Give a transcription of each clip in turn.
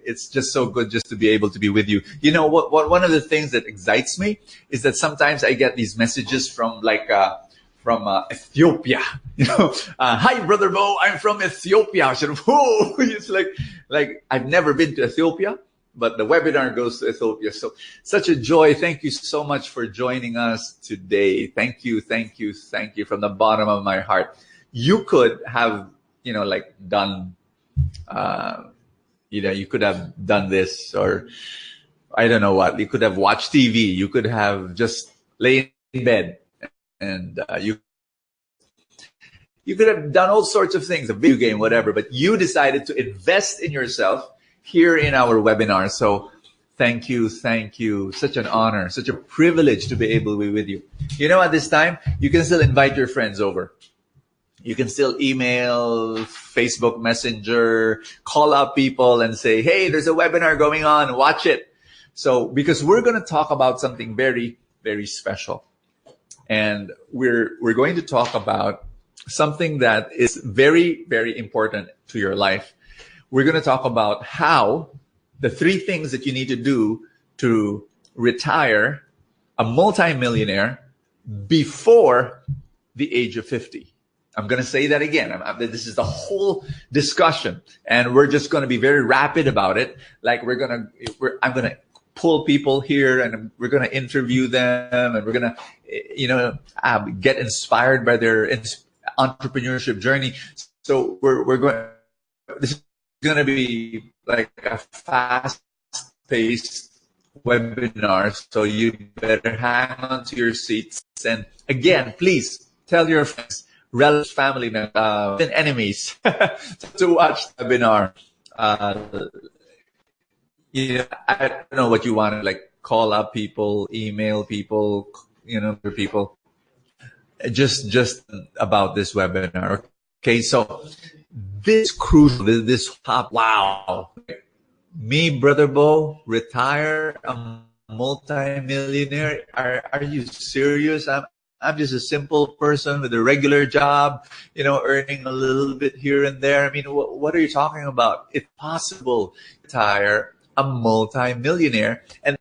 It's just so good just to be able to be with you. You know what? One of the things that excites me is that sometimes I get these messages from from Ethiopia. Hi, Brother Bo, I'm from Ethiopia. I said, whoa, it's like I've never been to Ethiopia, but the webinar goes to Ethiopia. So such a joy. Thank you so much for joining us today. Thank you from the bottom of my heart. You could have, done, you could have done this, or I don't know what. You could have watched TV. You could have just laid in bed, and you could have done all sorts of things, a video game, whatever. But you decided to invest in yourself here in our webinar. So thank you. Such an honor, such a privilege to be able to be with you. At this time, you can still invite your friends over. You can still email, Facebook Messenger, call up people and say, hey, there's a webinar going on, watch it. So, because we're going to talk about something very, very special. And we're going to talk about something that is very, very important to your life. We're going to talk about how the 3 things that you need to do to retire a multimillionaire before the age of 50. I'm going to say that again. This is the whole discussion, and we're just going to be very rapid about it. Like I'm going to pull people here, and we're going to interview them, and we're going to, get inspired by their entrepreneurship journey. So this is going to be like a fast-paced webinar. So you better hang on to your seats. And again, please tell your friends, relatives, family members, and enemies to watch the webinar. I don't know what you want to call up people, email people, people. Just about this webinar. Okay, so this crucial, this top, wow. Me, Brother Bo, retire a multimillionaire. Are you serious? I'm just a simple person with a regular job, earning a little bit here and there. I mean, what are you talking about? It's possible to retire a multimillionaire. And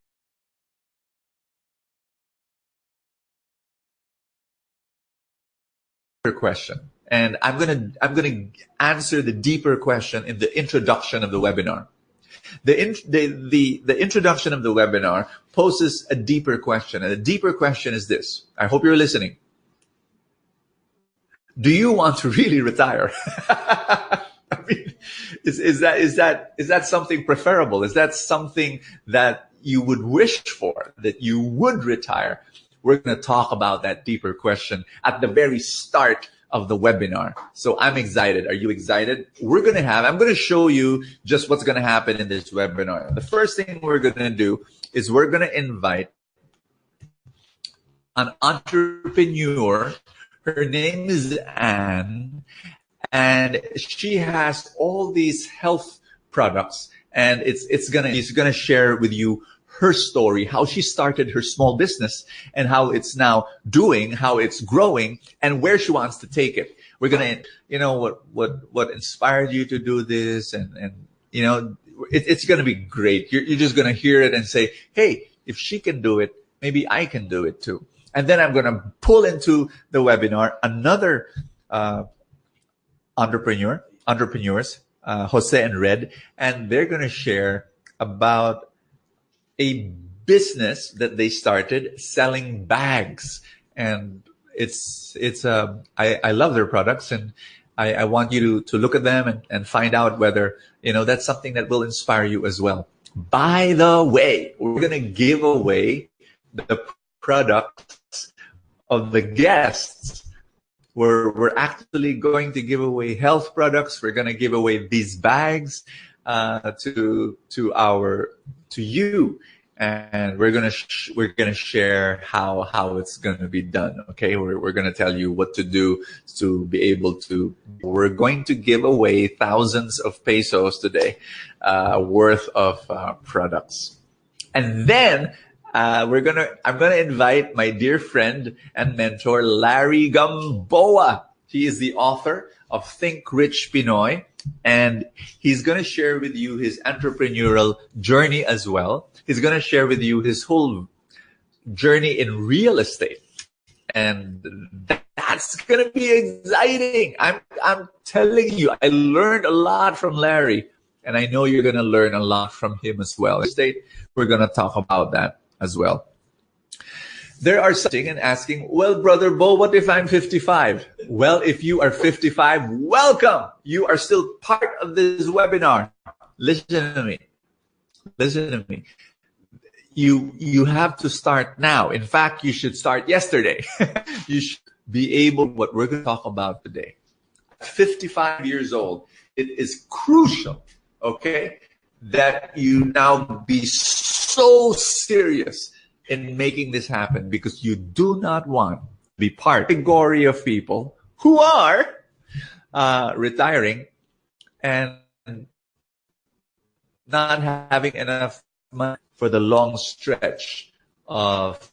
question. And I'm gonna answer the deeper question in the introduction of the webinar. The introduction of the webinar poses a deeper question, and the deeper question is this. I hope you're listening. Do you want to really retire? I mean, is that something preferable? Is that something that you would wish for, that you would retire? We're going to talk about that deeper question at the very start of the webinar. So I'm excited. Are you excited? I'm going to show you just what's going to happen in this webinar. The first thing we're going to do is we're going to invite an entrepreneur. Her name is Anne, and she has all these health products, and she's going to share with you her story, how she started her small business and how it's now doing, how it's growing, and where she wants to take it. We're going to, what inspired you to do this, and it's going to be great. You're just going to hear it and say, hey, if she can do it, maybe I can do it too. And then I'm going to pull into the webinar another entrepreneurs, Jose and Red, and they're going to share about a business that they started selling bags. And I love their products, and I want you to look at them and find out whether, that's something that will inspire you as well. By the way, we're going to give away the products of the guests. We're actually going to give away health products. We're going to give away these bags to you, and we're gonna share how it's gonna be done. Okay, we're gonna tell you what to do to be able to. We're going to give away thousands of pesos today, worth of products, and then I'm gonna invite my dear friend and mentor Larry Gamboa. He is the author of Think Rich Pinoy. And he's going to share with you his entrepreneurial journey as well. He's going to share with you his whole journey in real estate. And that's going to be exciting. I'm telling you, I learned a lot from Larry, and I know you're going to learn a lot from him as well. We're going to talk about that as well. There are something and asking, well, Brother Bo, what if I'm 55? Well, if you are 55, welcome. You are still part of this webinar. Listen to me. Listen to me. You have to start now. In fact, you should start yesterday. You should be able, what we're going to talk about today. At 55 years old, it is crucial, okay, that you now be so serious in making this happen, because you do not want to be part of the category of people who are retiring and not having enough money for the long stretch of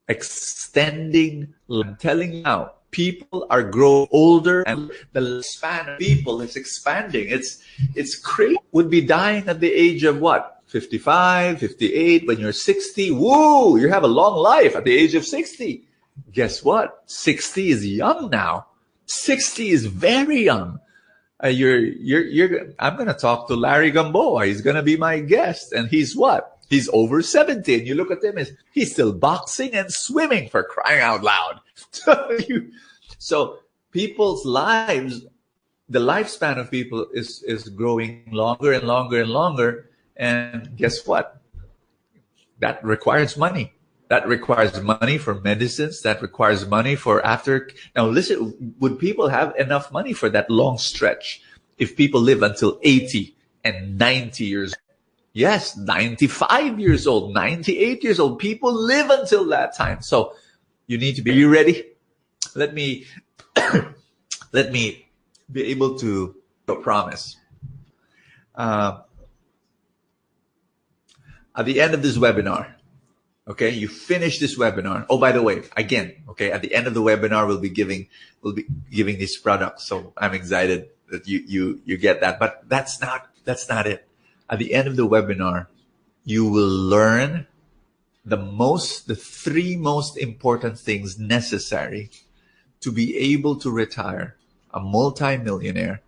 extending. I'm telling you now, people are growing older and the span of people is expanding. It's crazy. Would be dying at the age of what? 55, 58, when you're 60. Woo! You have a long life at the age of 60. Guess what? 60 is young now. 60 is very young. I'm going to talk to Larry Gamboa. He's going to be my guest. And he's what? He's over 70. And you look at him, he's still boxing and swimming, for crying out loud. So people's lives, the lifespan of people is growing longer and longer and longer. And guess what? That requires money. That requires money for medicines. That requires money for after. Now listen, would people have enough money for that long stretch if people live until 80 and 90 years old? Yes, 95 years old, 98 years old. People live until that time. So you need to be, are you ready? Let me be able to promise. At the end of this webinar, okay, you finish this webinar. Oh, by the way, again, okay, at the end of the webinar, we'll be giving these products. So I'm excited that you get that. But that's not it. At the end of the webinar, you will learn the three most important things necessary to be able to retire a multimillionaire,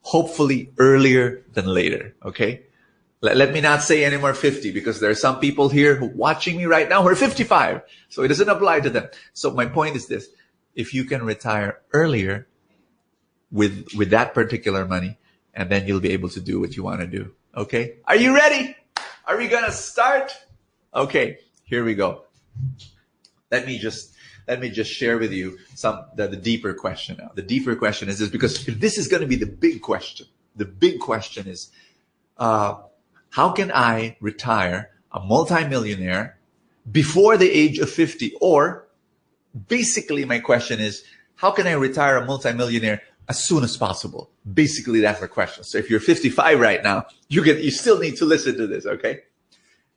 hopefully earlier than later. Okay. Let me not say any more 50, because there are some people here watching me right now who are 55. So it doesn't apply to them. So my point is this. If you can retire earlier with that particular money, and then you'll be able to do what you want to do. Okay. Are you ready? Are we going to start? Okay. Here we go. Let me just share with you the deeper question now. The deeper question is this, because this is going to be the big question. The big question is, how can I retire a multimillionaire before the age of 50? Or basically my question is, how can I retire a multimillionaire as soon as possible? Basically, that's the question. So if you're 55 right now, you still need to listen to this, okay?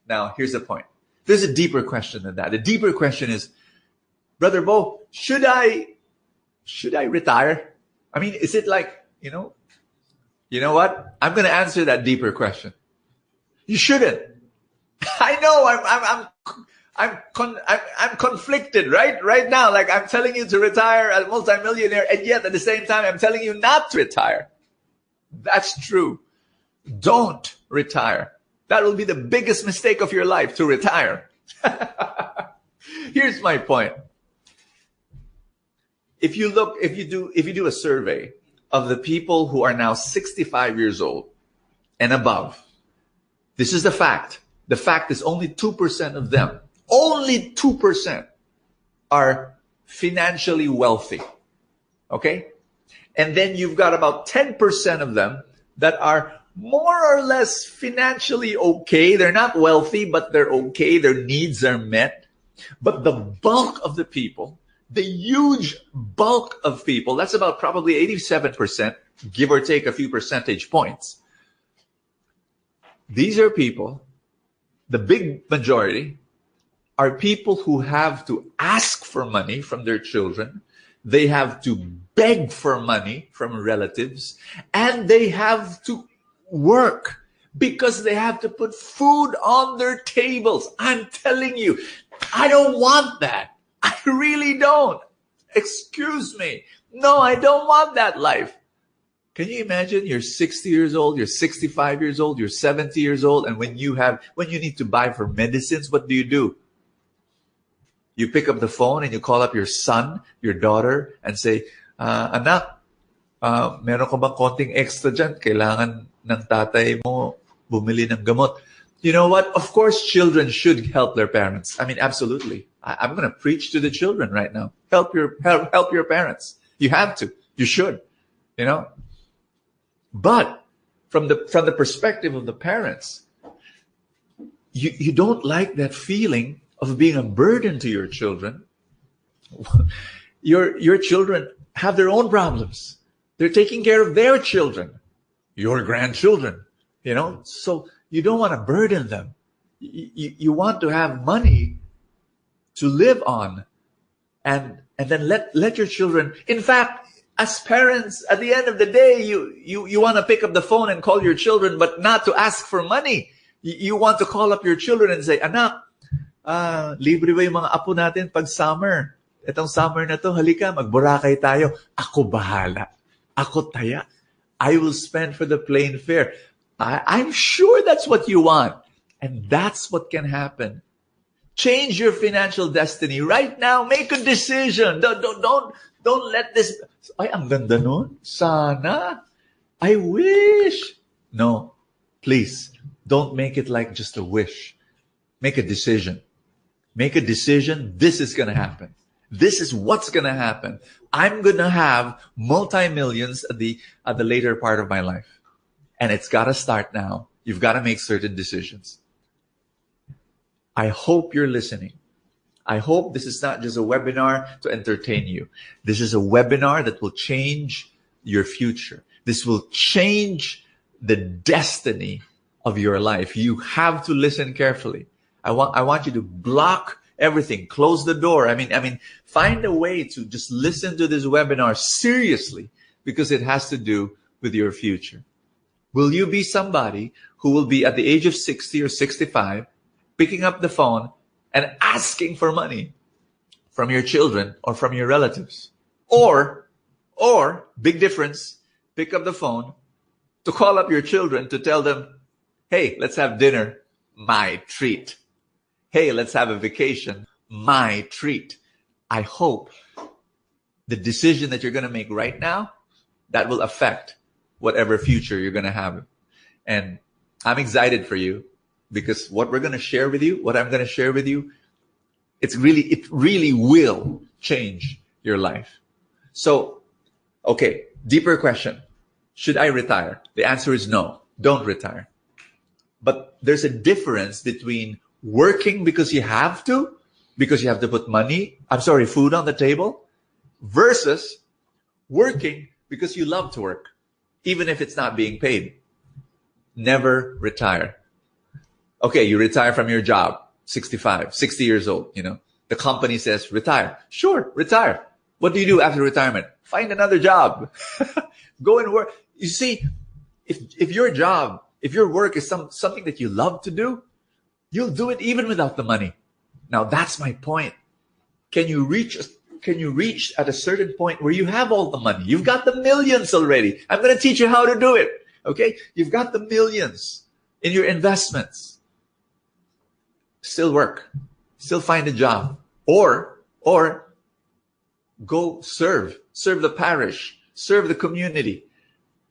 Now, here's the point. There's a deeper question than that. The deeper question is, Brother Bo, should I retire? I mean, is it like, you know what? I'm going to answer that deeper question. You shouldn't. I know I'm conflicted right now. Like, I'm telling you to retire a multimillionaire, and yet at the same time, I'm telling you not to retire. That's true. Don't retire. That will be the biggest mistake of your life, to retire. Here's my point. If you do a survey of the people who are now 65 years old and above, this is the fact. The fact is only 2% of them, only 2% are financially wealthy. Okay? And then you've got about 10% of them that are more or less financially okay. They're not wealthy, but they're okay. Their needs are met. But the bulk of the people, the huge bulk of people, that's about probably 87%, give or take a few percentage points. These are people, the big majority, are people who have to ask for money from their children They have to beg for money from relatives, and they have to work because they have to put food on their tables. I'm telling you, I don't want that. I really don't. Excuse me. No, I don't want that life. Can you imagine you're 60 years old, you're 65 years old, you're 70 years old, and when you need to buy for medicines, what do? You pick up the phone and you call up your son, your daughter, and say, anak, meron ka bang konting extra dyan? Kailangan ng tatay mo bumili ng gamot. You know what? Of course, children should help their parents. I mean, absolutely. I'm going to preach to the children right now. Help your parents. You have to. You should. You know. But from the perspective of the parents, you don't like that feeling of being a burden to your children. Your children have their own problems. They're taking care of their children, your grandchildren. You know, so you don't want to burden them. You want to have money to live on, and then let your children. In fact, as parents, at the end of the day, you want to pick up the phone and call your children, but not to ask for money. You want to call up your children and say, anak, libre ba yung mga apo natin pag summer? Itong summer na to, halika, mag-Boracay tayo. Ako bahala. Ako taya. I will spend for the plane fare. I'm sure that's what you want. And that's what can happen. Change your financial destiny right now. Make a decision. Don't let this. Ay, ang ganda nun. Sana. I wish. No, please. Don't make it like just a wish. Make a decision. Make a decision. This is going to happen. This is what's going to happen. I'm going to have multi-millions at the later part of my life. And it's got to start now. You've got to make certain decisions. I hope you're listening. I hope this is not just a webinar to entertain you. This is a webinar that will change your future. This will change the destiny of your life. You have to listen carefully. I want you to block everything. Close the door. I mean, find a way to just listen to this webinar seriously, because it has to do with your future. Will you be somebody who will be at the age of 60 or 65, picking up the phone and asking for money from your children or from your relatives? Or, big difference, pick up the phone to call up your children to tell them, hey, let's have dinner, my treat. Hey, let's have a vacation, my treat. I hope the decision that you're going to make right now, that will affect whatever future you're going to have. And I'm excited for you, because what we're going to share with you, what I'm going to share with you, it really will change your life. So, okay, deeper question. Should I retire? The answer is no, don't retire. But there's a difference between working because you have to put food on the table, versus working because you love to work, even if it's not being paid. Never retire. Okay, you retire from your job, 65, 60 years old, you know. The company says, retire. Sure, retire. What do you do after retirement? Find another job. Go and work. You see, if your work is something that you love to do, you'll do it even without the money. Now, that's my point. Can you reach at a certain point where you have all the money? You've got the millions already. I'm going to teach you how to do it. Okay? You've got the millions in your investments. Still work. Still find a job. Or go serve the parish, serve the community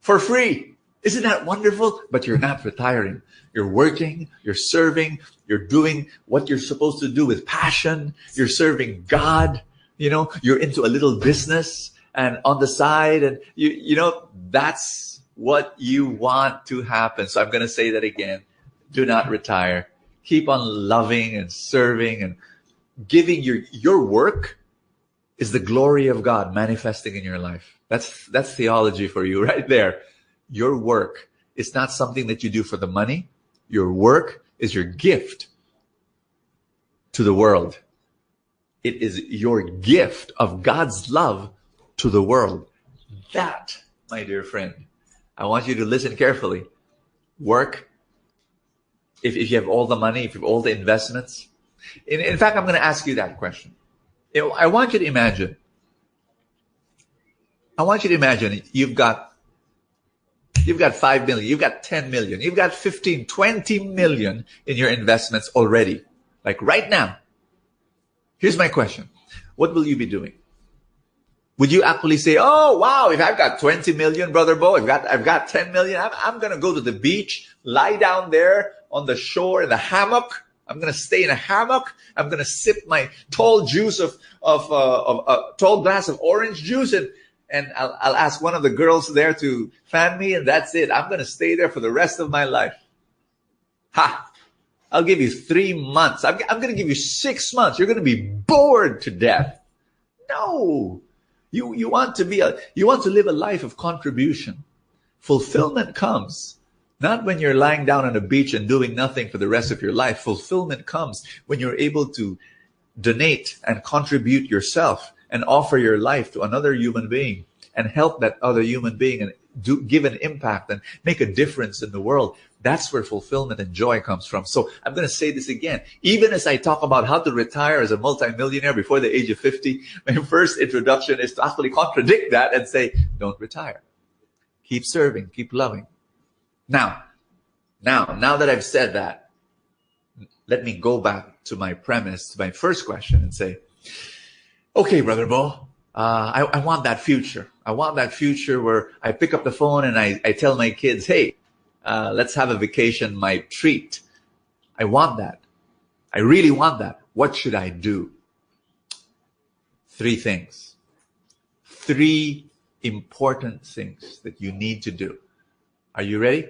for free. Isn't that wonderful? But you're not retiring. You're working, you're serving, you're doing what you're supposed to do with passion. You're serving God. You know, you're into a little business and on the side, and you know, that's what you want to happen. So I'm going to say that again. Do not retire. Keep on loving and serving and giving. Your work is the glory of God manifesting in your life. That's theology for you right there. Your work is not something that you do for the money. Your work is your gift to the world. It is your gift of God's love to the world. That, my dear friend, I want you to listen carefully. Work. If you have all the money, if you have all the investments. In fact, I'm going to ask you that question. I want you to imagine. You've got 5 million, you've got 10 million, you've got 15, 20 million in your investments already. Like right now. Here's my question. What will you be doing? Would you actually say, oh, wow, if I've got 20 million, brother Bo, I've got 10 million, I'm going to go to the beach, lie down there on the shore in the hammock. I'm going to stay in a hammock. I'm going to sip my tall juice of a tall glass of orange juice, and I'll ask one of the girls there to fan me, and that's it. I'm going to stay there for the rest of my life. Ha! I'll give you 3 months. I'm going to give you 6 months. You're going to be bored to death. No. You want to live a life of contribution. Fulfillment comes not when you're lying down on a beach and doing nothing for the rest of your life. Fulfillment comes when you're able to donate and contribute yourself and offer your life to another human being and help that other human being and give an impact and make a difference in the world. That's where fulfillment and joy comes from. So I'm going to say this again. Even as I talk about how to retire as a multimillionaire before the age of 50, my first introduction is to actually contradict that and say, don't retire. Keep serving, keep loving. Now that I've said that, let me go back to my premise, to my first question and say, okay, Brother Bo, I want that future. I want that future where I pick up the phone and I tell my kids, hey, let's have a vacation, my treat. I want that. I really want that. What should I do? 3 things. 3 important things that you need to do. Are you ready?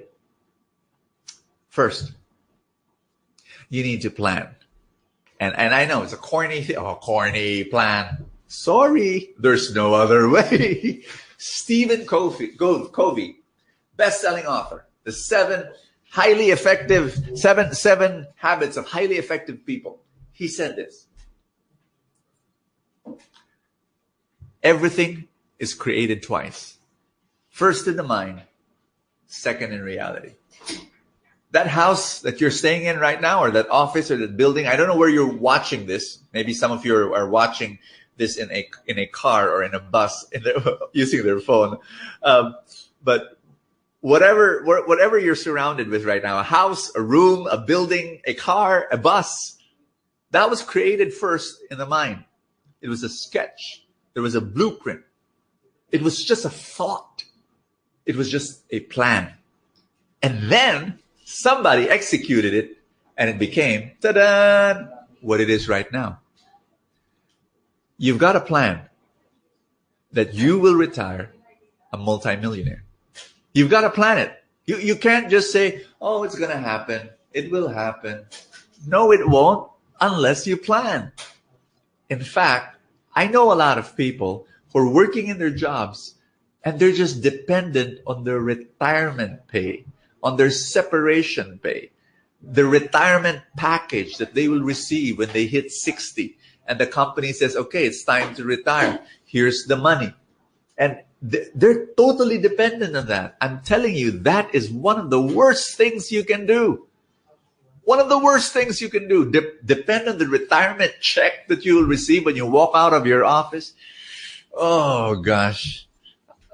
First, you need to plan. And I know it's a corny plan. Sorry, there's no other way. Stephen Covey, best-selling author. The 7 habits of highly effective people. He said this. Everything is created twice. First in the mind, second in reality. That house that you're staying in right now, or that office or that building, I don't know where you're watching this. Maybe some of you are watching this in a car or in a bus using their phone. But whatever you're surrounded with right now, a house, a room, a building, a car, a bus, that was created first in the mind. It was a sketch. There was a blueprint. It was just a thought. It was just a plan. And then somebody executed it and it became, ta-da, what it is right now. You've got a plan that you will retire a multimillionaire. You've got to plan it. You can't just say, oh, it's going to happen. It will happen. No, it won't unless you plan. In fact, I know a lot of people who are working in their jobs and they're just dependent on their retirement pay, on their separation pay, the retirement package that they will receive when they hit 60. And the company says, okay, it's time to retire. Here's the money. And they're totally dependent on that. I'm telling you, that is one of the worst things you can do. One of the worst things you can do. Depend on the retirement check that you will receive when you walk out of your office. Oh, gosh.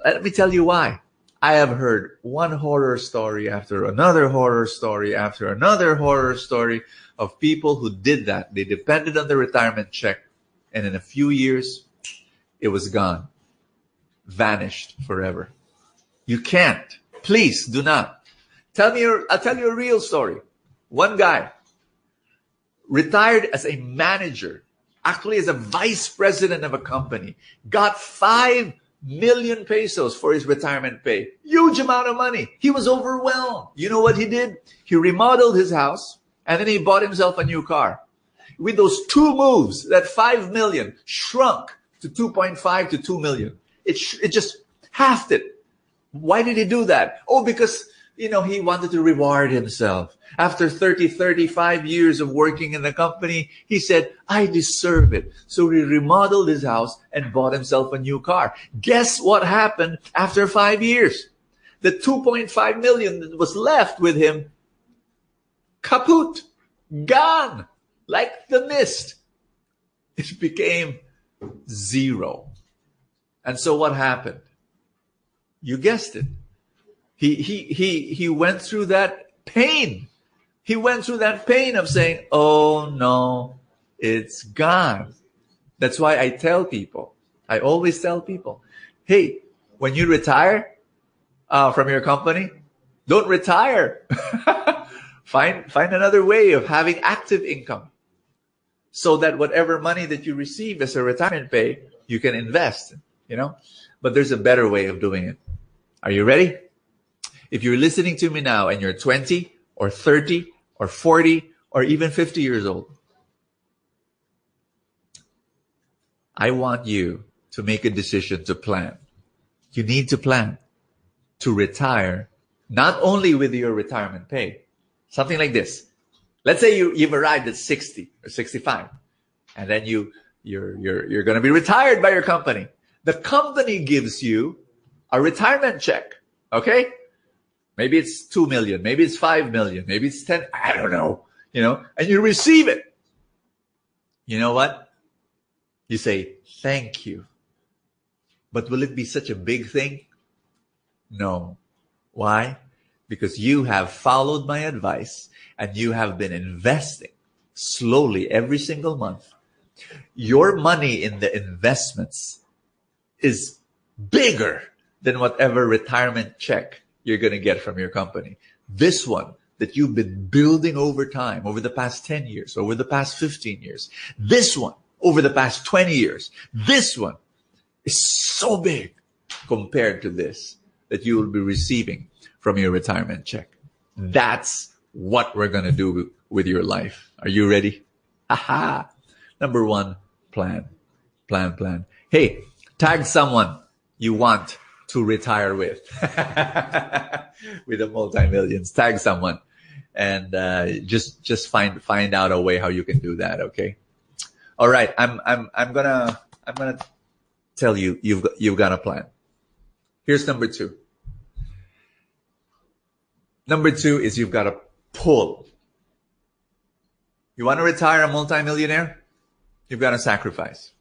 Let me tell you why. I have heard one horror story after another horror story after another horror story of people who did that. They depended on the retirement check, and in a few years, it was gone. Vanished forever. You can't. Please do not. I'll tell you a real story. One guy retired as a manager, actually as a vice president of a company, got 5 million pesos for his retirement pay. Huge amount of money. He was overwhelmed. You know what he did? He remodeled his house and then he bought himself a new car. With those 2 moves, that 5 million shrunk to 2.5 to 2 million. It just halved it. Why did he do that? Oh, because He wanted to reward himself. After 30, 35 years of working in the company, he said, I deserve it. So he remodeled his house and bought himself a new car. Guess what happened after 5 years? The 2.5 million that was left with him, kaput, gone, like the mist. It became zero. And so what happened? You guessed it. He went through that pain. He went through that pain of saying, oh no, it's gone. That's why I always tell people, hey, when you retire from your company, don't retire. Find another way of having active income so that whatever money that you receive as a retirement pay, you can invest, But there's a better way of doing it. Are you ready? If you're listening to me now and you're 20 or 30 or 40 or even 50 years old, I want you to make a decision to plan. You need to plan to retire, not only with your retirement pay, something like this. Let's say you've arrived at 60 or 65, and then you're going to be retired by your company. The company gives you a retirement check, okay? Maybe it's 2 million, maybe it's 5 million, maybe it's 10, I don't know, and you receive it. You know what? You say, thank you. But will it be such a big thing? No. Why? Because you have followed my advice and you have been investing slowly every single month. Your money in the investments is bigger than whatever retirement check you're going to get from your company. This one that you've been building over time, over the past 10 years, over the past 15 years, this one over the past 20 years, this one is so big compared to this that you will be receiving from your retirement check. That's what we're going to do with your life. Are you ready? Aha. Number one, plan. Plan. Hey, tag someone you want to retire with the multi-millions. Tag someone and just find out a way how you can do that. Okay. All right. I'm gonna tell you you've got a plan. Here's number two. Number two is you've got to pull. You want to retire a multi-millionaire? You've got to sacrifice.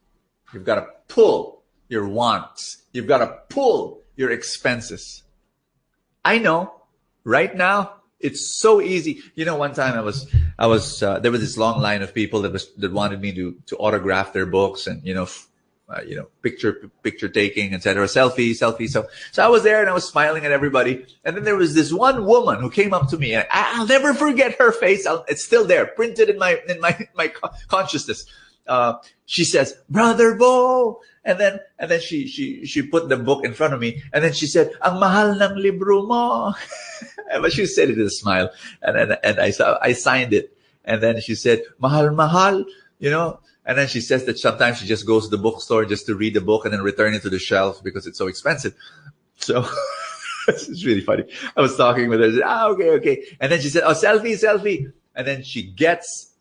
You've got to pull your wants. You've got to pull your expenses. I know right now it's so easy. One time I was there was this long line of people that wanted me to autograph their books and, picture taking, etc., selfie. So I was there and I was smiling at everybody. And then there was this one woman who came up to me and I'll never forget her face. It's still there, printed in my consciousness. She says, Brother Bo. And then she put the book in front of me and then she said, Ang mahal ng libro mo. But she said it with a smile. And I signed it. And then she said, mahal, and then she says that sometimes she just goes to the bookstore just to read the book and then return it to the shelf because it's so expensive. So it's really funny. I was talking with her. I said, okay. And then she said, selfie. And then she gets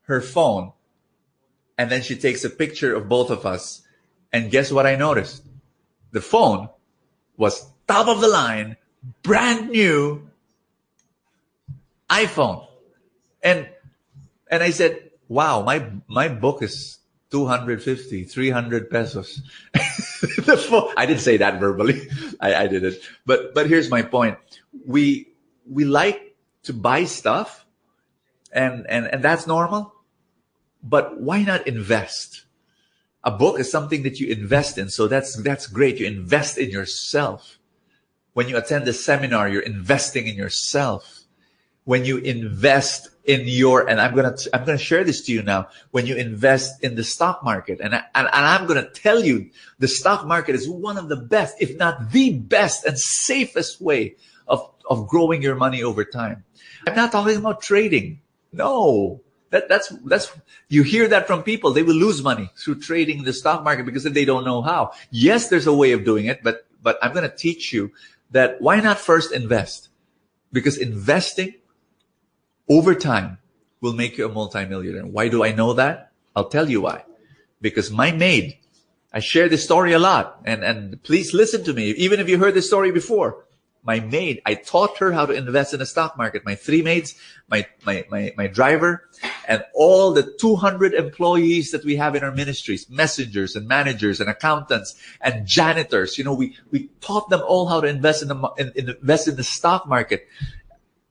her phone and then she takes a picture of both of us. And guess what I noticed? The phone was top of the line, brand new iPhone. And I said, wow, my book is 250, 300 pesos. The phone, I didn't say that verbally. I didn't. But here's my point. We like to buy stuff and that's normal. But why not invest? A book is something that you invest in. So that's great. You invest in yourself. When you attend a seminar, you're investing in yourself. When you invest in and I'm gonna share this to you now. When you invest in the stock market, and I'm gonna tell you, the stock market is one of the best, if not the best and safest way of growing your money over time. I'm not talking about trading. No. That's you hear that from people. They will lose money through trading in the stock market because they don't know how. Yes, there's a way of doing it, but I'm going to teach you that why not first invest? Because investing over time will make you a multimillionaire. Why do I know that? I'll tell you why. Because my maid, I share this story a lot, and please listen to me, even if you heard this story before. My maid, I taught her how to invest in the stock market. My 3 maids, my driver, and all the 200 employees that we have in our ministries, messengers and managers and accountants and janitors. We taught them all how to invest invest in the stock market.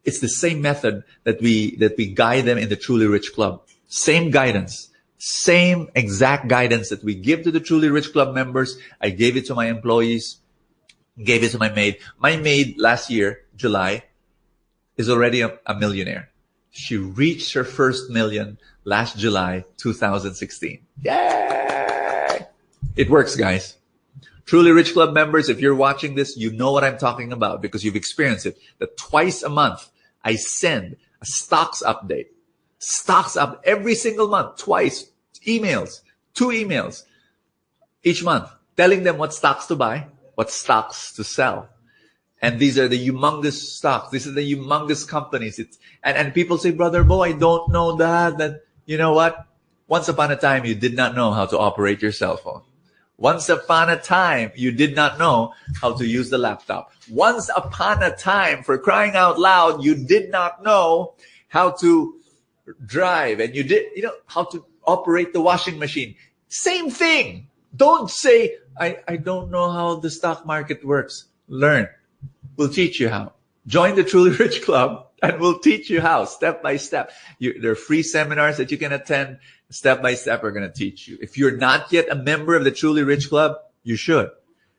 It's the same method that we guide them in the Truly Rich Club. Same guidance, same exact guidance that we give to the Truly Rich Club members. I gave it to my employees. Gave it to my maid. My maid last year, July, is already a millionaire. She reached her first million last July 2016. Yay! It works, guys. Truly Rich Club members, if you're watching this, you know what I'm talking about because you've experienced it. That twice a month, I send a stocks update. Stocks up every single month, twice, emails, 2 emails each month, telling them what stocks to buy, what stocks to sell. And these are the humongous stocks. These are the humongous companies. And people say, Brother Bo, I don't know that. You know what? Once upon a time, you did not know how to operate your cell phone. Once upon a time, you did not know how to use the laptop. Once upon a time, for crying out loud, you did not know how to drive, and you did, how to operate the washing machine. Same thing. Don't say, I don't know how the stock market works. Learn. We'll teach you how. Join the Truly Rich Club and we'll teach you how, step by step. There are free seminars that you can attend. Step by step, we're going to teach you. If you're not yet a member of the Truly Rich Club, you should.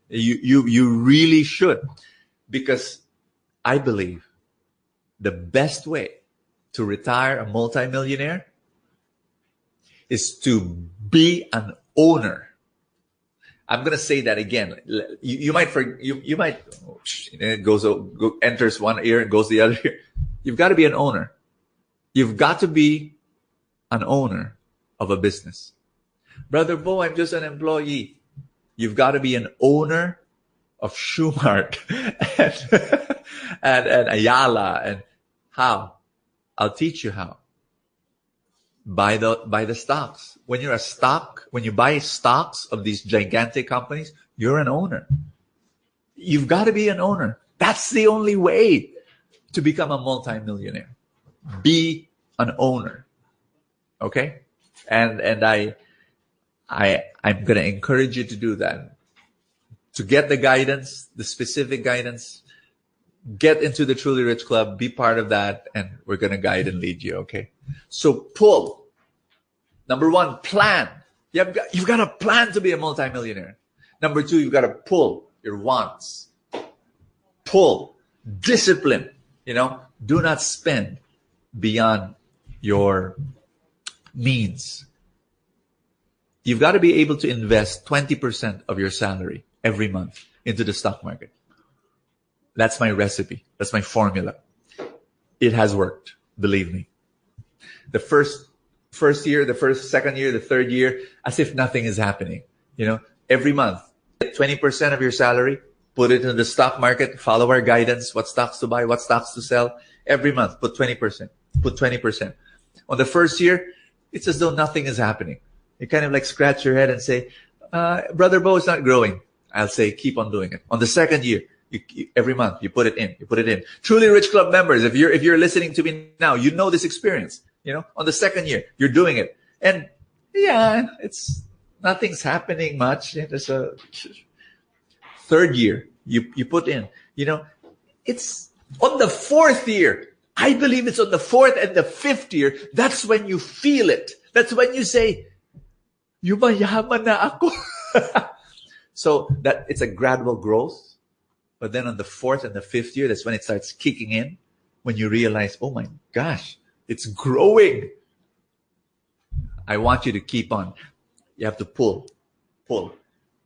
You really should. Because I believe the best way to retire a multimillionaire is to be an owner. I'm going to say that again. You might, it enters one ear and goes the other ear. You've got to be an owner. You've got to be an owner of a business. Brother Bo, I'm just an employee. You've got to be an owner of Shoemart and Ayala. And how? I'll teach you how. Buy the stocks. When you buy stocks of these gigantic companies, you're an owner. You've got to be an owner. That's the only way to become a multimillionaire. Be an owner. Okay? And I'm going to encourage you to do that. To get the guidance, the specific guidance, get into the Truly Rich Club, be part of that, and we're going to guide and lead you, okay? So pull. Number 1, plan. You've got to plan to be a multimillionaire. Number 2, you've got to pull your wants. Pull. Discipline. Do not spend beyond your means. You've got to be able to invest 20% of your salary every month into the stock market. That's my recipe. That's my formula. It has worked. Believe me. The first year, second year, the third year, as if nothing is happening. Every month, 20% of your salary, put it in the stock market, follow our guidance, what stocks to buy, what stocks to sell. Every month, put 20%. Put 20%. On the first year, it's as though nothing is happening. You kind of like scratch your head and say, Brother Bo, it's not growing. I'll say, keep on doing it. On the second year, every month you put it in. Truly Rich Club members, if you're listening to me now, you know this experience. On the second year, you're doing it. And yeah, nothing's happening much. There's a third year, you put in, it's on the fourth year. I believe it's on the fourth and the fifth year. That's when you feel it. That's when you say, yumayaman na ako. So that it's a gradual growth. But then on the fourth and the fifth year, that's when it starts kicking in. When you realize, oh my gosh, it's growing. I want you to keep on. You have to pull.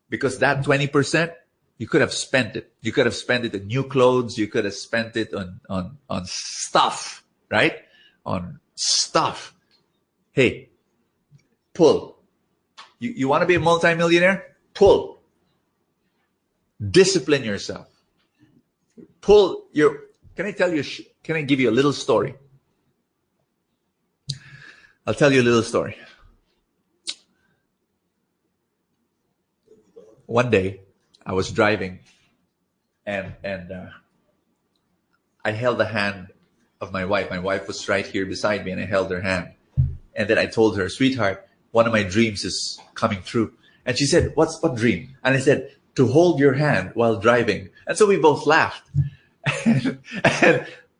Because that 20%, you could have spent it. You could have spent it on new clothes. You could have spent it on stuff, right? On stuff. Hey, pull. You want to be a multimillionaire? Pull. Discipline yourself. Pull Can I give you a little story? I'll tell you a little story. One day, I was driving, and I held the hand of my wife. My wife was right here beside me, and I held her hand. And then I told her, "Sweetheart, one of my dreams is coming true." And she said, what dream? And I said, "To hold your hand while driving." And so we both laughed. And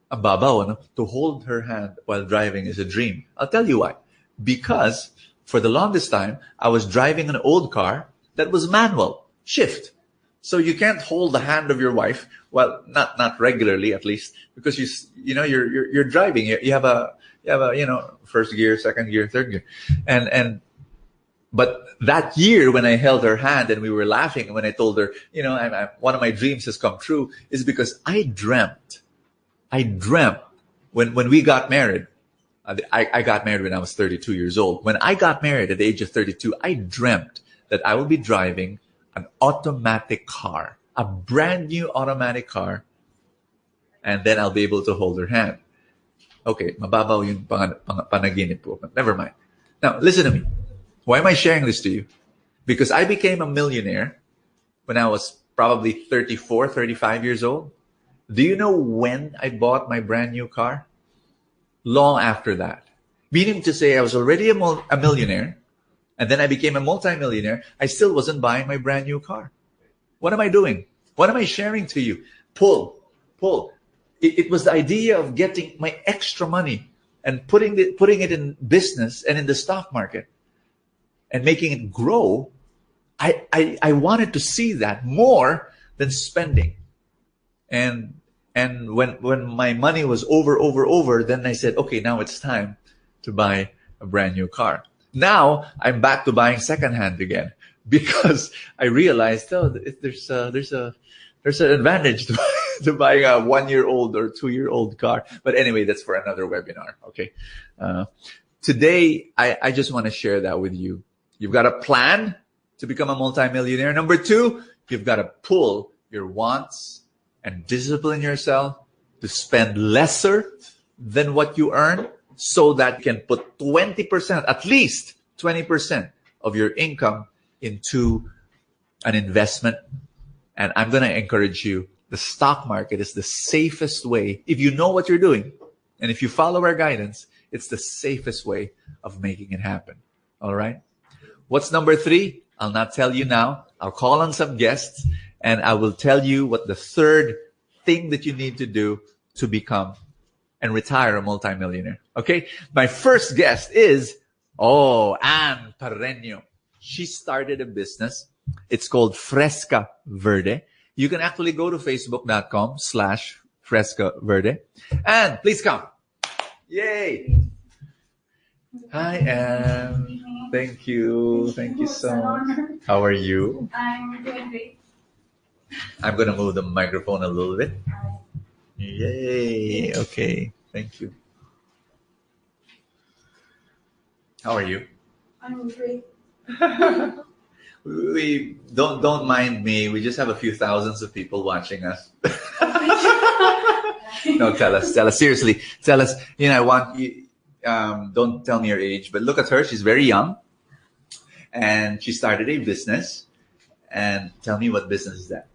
ang babaw, no? To hold her hand while driving is a dream. I'll tell you why. Because for the longest time, I was driving an old car that was manual, shift. So you can't hold the hand of your wife, well, not regularly at least, because you're driving. You have a first gear, second gear, third gear, but that year when I held her hand and we were laughing, when I told her, one of my dreams has come true, is because I dreamt when we got married. I got married when I was 32 years old. When I got married at the age of 32, I dreamt that I will be driving an automatic car, a brand new automatic car, and then I'll be able to hold her hand. Okay, mababaw yung panaginip po. Never mind. Now, listen to me. Why am I sharing this to you? Because I became a millionaire when I was probably 34, 35 years old. Do you know when I bought my brand new car? Long after that. Meaning to say I was already a millionaire, and then I became a multimillionaire. I still wasn't buying my brand new car. What am I doing? What am I sharing to you? Pull. It was the idea of getting my extra money and putting it in business and in the stock market and making it grow. I wanted to see that more than spending. And when my money was over, then I said, okay, now it's time to buy a brand new car. Now I'm back to buying secondhand again because I realized, there's an advantage to buying a 1-year-old or 2-year-old car. But anyway, that's for another webinar. Okay. Today, I just want to share that with you. You've got a plan to become a multimillionaire. Number 2, you've got to pull your wants and discipline yourself to spend lesser than what you earn so that you can put 20%, at least 20% of your income into an investment. And I'm going to encourage you, the stock market is the safest way. If you know what you're doing and if you follow our guidance, it's the safest way of making it happen. All right. What's number 3? I'll not tell you now. I'll call on some guests and I will tell you what the third thing that you need to do to become and retire a multimillionaire. Okay. My first guest is, Ann Parreño. She started a business. It's called Fresca Verde. You can actually go to facebook.com/Fresca Verde. And please come. Yay. Hi, Ann. Thank you. Thank you so much. How are you? I'm doing great. I'm going to move the microphone a little bit. Yay. Okay. Thank you. How are you? I'm great. We don't mind me. We just have a few thousands of people watching us. No, tell us seriously. Tell us. I want you. Don't tell me your age, but look at her. She's very young, and she started a business. And tell me, what business is that?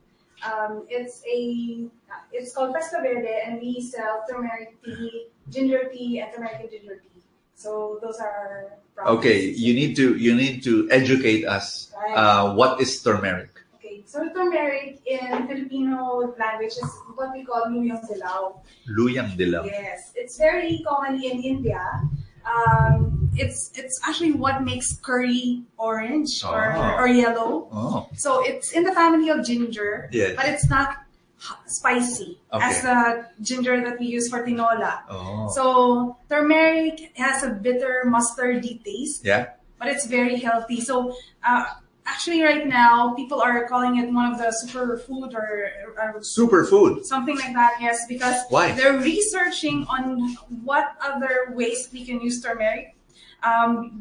It's called Fresca Verde, and we sell turmeric tea, ginger tea, and American ginger tea. So those are our products. Okay, you need to educate us. Right. What is turmeric? Okay, so turmeric in Filipino language is what we call luyang dilaw. Luyang dilaw. Yes, it's very common in India. It's actually what makes curry orange or yellow. Oh. So it's in the family of ginger, yes. But it's not spicy as the ginger that we use for tinola. Oh. So turmeric has a bitter mustardy taste. Yeah. But it's very healthy. So actually right now people are calling it one of the superfood or superfood. Something like that, yes, because why? They're researching on what other ways we can use turmeric.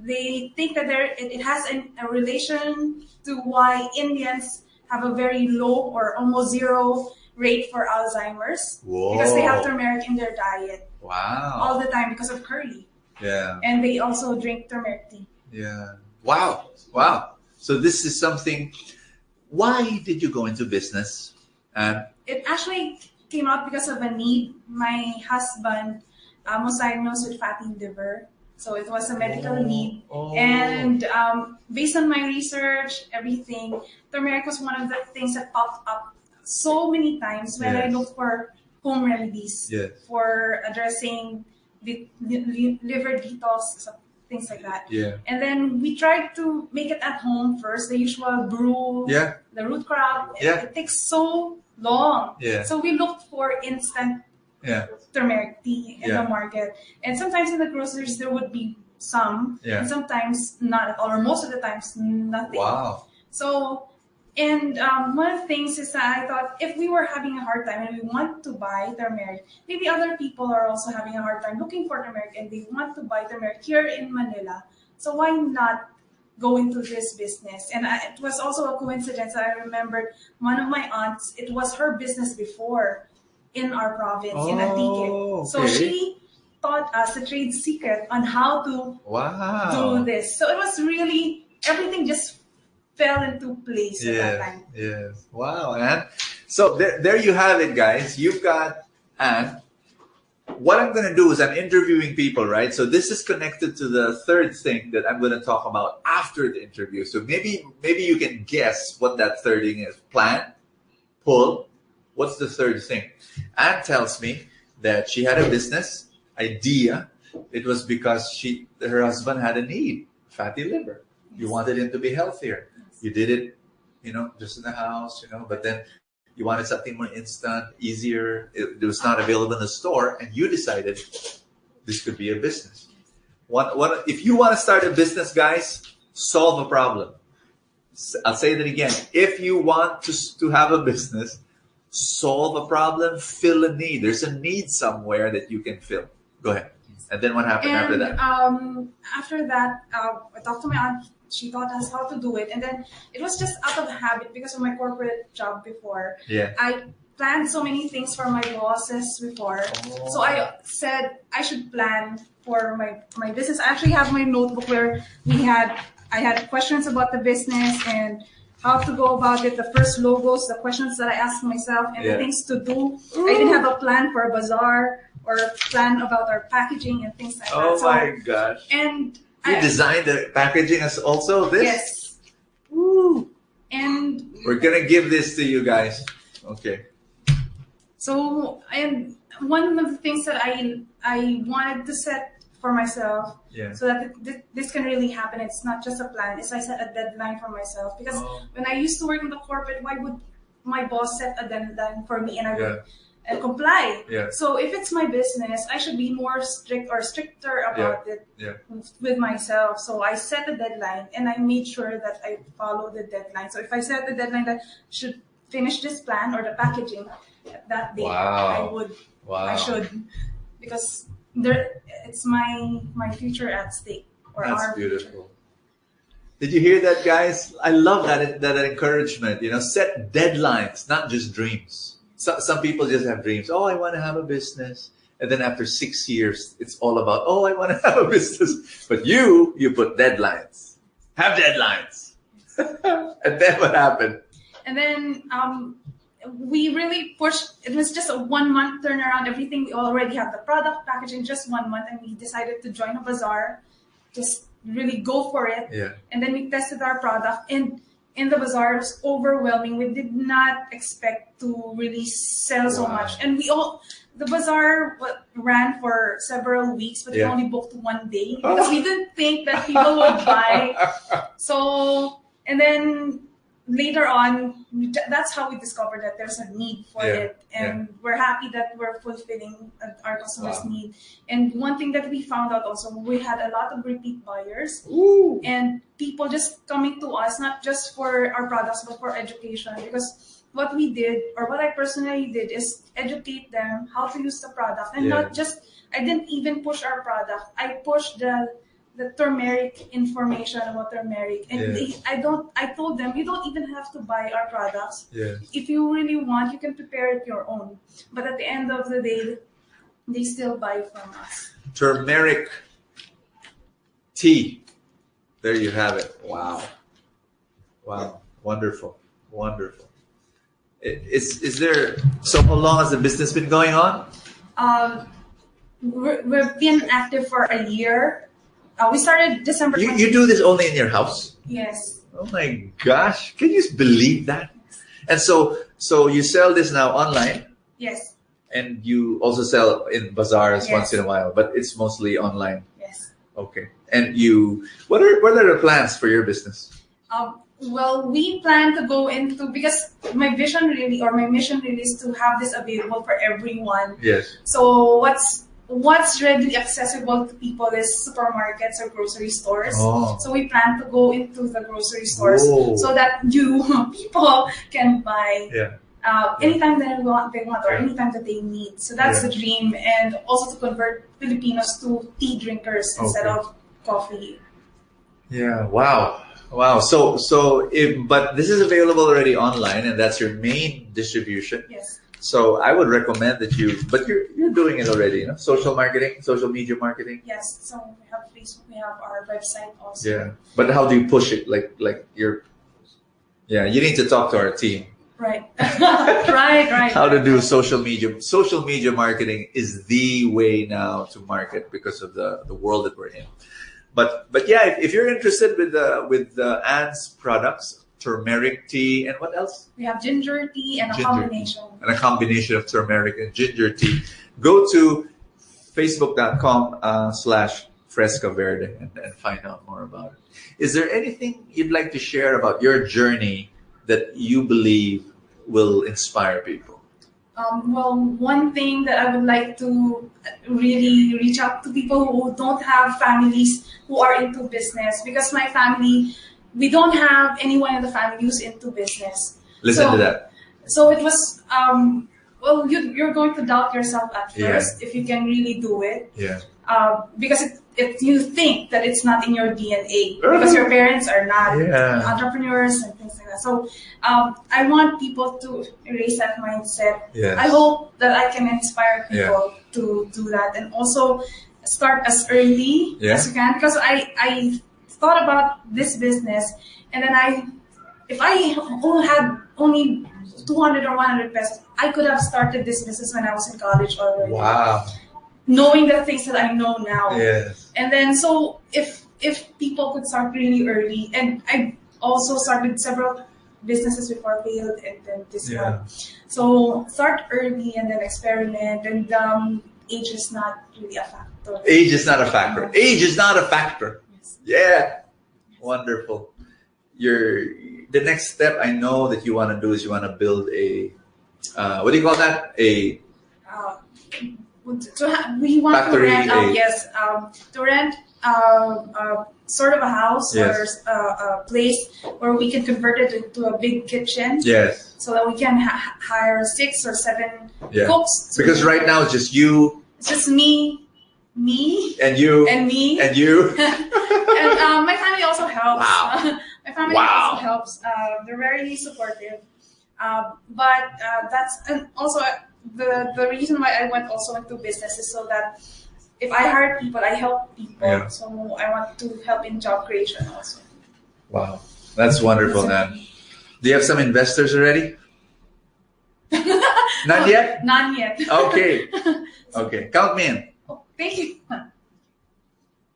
They think that it has a relation to why Indians have a very low or almost zero rate for Alzheimer's. Whoa. Because they have turmeric in their diet. Wow. All the time because of curry. Yeah. And they also drink turmeric tea. Yeah. Wow. Wow. So this is something. Why did you go into business? And it actually came out because of a need. My husband was diagnosed with fatty liver. So it was a medical need. And based on my research, everything, turmeric was one of the things that popped up so many times when I looked for home remedies for addressing the liver detox, things like that. Yeah. And then we tried to make it at home first, the usual brew, the root crop. It takes so long. Yeah. So we looked for instant turmeric tea in the market. And sometimes in the groceries there would be some, and sometimes not at all, or most of the times nothing. Wow. So, and one of the things is that I thought if we were having a hard time and we want to buy turmeric, maybe other people are also having a hard time looking for turmeric and they want to buy turmeric here in Manila. So why not go into this business? And it was also a coincidence that I remembered one of my aunts, it was her business before in our province, in Antique. So she taught us the trade secret on how to do this. So it was really, everything just fell into place at that time. Yes. Wow, Anne. So there you have it, guys. You've got Anne. What I'm going to do is I'm interviewing people, right? So this is connected to the third thing that I'm going to talk about after the interview. So maybe you can guess what that third thing is. Plan, pull. What's the third thing? Anne tells me that she had a business idea. It was because her husband had a need, fatty liver. You wanted him to be healthier. You did it, just in the house, but then you wanted something more instant, easier. It was not available in the store, and you decided this could be a business. If you want to start a business, guys, solve a problem. I'll say that again. If you want to have a business, solve a problem, fill a need. There's a need somewhere that you can fill. Go ahead. And then what happened after that? After that, I talked to my aunt. She taught us how to do it. And then it was just out of habit because of my corporate job before. Yeah. I planned so many things for my bosses before. So I said I should plan for my business. I actually have my notebook where I had questions about the business and how to go about it, the first logos, the questions that I asked myself, and the things to do. I even have a plan for a bazaar or a plan about our packaging and things like that. Oh my gosh. And you designed the packaging as also this? Yes. Ooh. And we're going to give this to you guys. Okay. So, and one of the things that I wanted to set for myself so that this can really happen, it's not just a plan, is I set a deadline for myself. Because when I used to work in the corporate, why would my boss set a deadline for me and I would comply? So if it's my business, I should be more stricter about it with myself. So I set a deadline and I made sure that I follow the deadline. So if I set the deadline that should finish this plan or the packaging that day, I should, because it's my future at stake. Or that's beautiful. Future. Did you hear that, guys? I love that encouragement. Set deadlines, not just dreams. Some people just have dreams. Oh, I want to have a business. And then after 6 years, it's all about, oh, I want to have a business. But you put deadlines. Have deadlines. And then what happened? And then we really pushed. It was just a 1 month turnaround. Everything, we already have the product, packaging, just 1 month. And we decided to join a bazaar. Just really go for it. Yeah. And then we tested our product. And in the bazaar, it was overwhelming. We did not expect to really sell so much. And the bazaar ran for several weeks, but we only booked 1 day because we didn't think that people would buy. So, and then later on, that's how we discovered that there's a need for it. And we're happy that we're fulfilling our customers' need. And one thing that we found out also, we had a lot of repeat buyers. And people just coming to us, not just for our products, but for education. Because what we did, or what I personally did, is educate them how to use the product. And not just, I didn't even push our product. I pushed the the turmeric information about turmeric, and I told them, you don't even have to buy our products. If you really want, you can prepare it your own. But at the end of the day, they still buy from us. Turmeric tea. There you have it. Wow. Wonderful. Is there, so how long has the business been going on? We've been active for a year. We started December. You do this only in your house? Yes. Oh my gosh. Can you believe that? And so you sell this now online? Yes. And you also sell in bazaars once in a while, but it's mostly online. Yes. Okay. And what are the plans for your business? Well, we plan to go into, because my vision really, or my mission really, is to have this available for everyone. Yes. So what's readily accessible to people is supermarkets or grocery stores. Oh. So we plan to go into the grocery stores so that people can buy anytime they want or anytime that they need. So that's the dream, and also to convert Filipinos to tea drinkers instead of coffee. Yeah. Wow. But this is available already online, and that's your main distribution. Yes. So I would recommend that but you're doing it already, you know? Social marketing, social media marketing. Yes. So we have Facebook, we have our website also. Yeah. But how do you push it? You need to talk to our team. Right. right. How to do social media. Social media marketing is the way now to market because of the world that we're in. But yeah, if you're interested with Anne's products, turmeric tea, and what else? We have ginger tea and a combination. And a combination of turmeric and ginger tea. Go to facebook.com/Fresca Verde and find out more about it. Is there anything you'd like to share about your journey that you believe will inspire people? Well, one thing that I would like to really reach out to people who don't have families who are into business, because my family, we don't have anyone in the family who's into business. Listen to that. So it was, well, you're going to doubt yourself at first if you can really do it. Yeah. Because you think that it's not in your DNA because your parents are not entrepreneurs and things like that. So I want people to erase that mindset. Yes. I hope that I can inspire people to do that, and also start as early as you can, because I thought about this business, and then if I only had 200 or 100 pesos, I could have started this business when I was in college already. Wow. Knowing the things that I know now. Yes. And then, so if people could start really early, and I also started several businesses before I failed, and then this one. So start early and then experiment, and age is not really a factor. Age is not a factor. Age is not a factor. Yes. Yeah. Wonderful. The next step I know that you want to do is you want to build a, what do you call that? We want factory, to rent sort of a house or a place where we can convert it into a big kitchen. Yes. So that we can hire 6 or 7 cooks. Because right now it's just you. It's just me, and you, and me, and you. And my family also helps. Wow. My family also helps. They're very supportive. But that's, and also the reason why I went also into business is so that if I hire people, I help people. Yeah. So I want to help in job creation also. Wow, that's wonderful, man. Do you have some investors already? Not yet? Not yet. Okay. Okay. Count me in. Oh, thank you.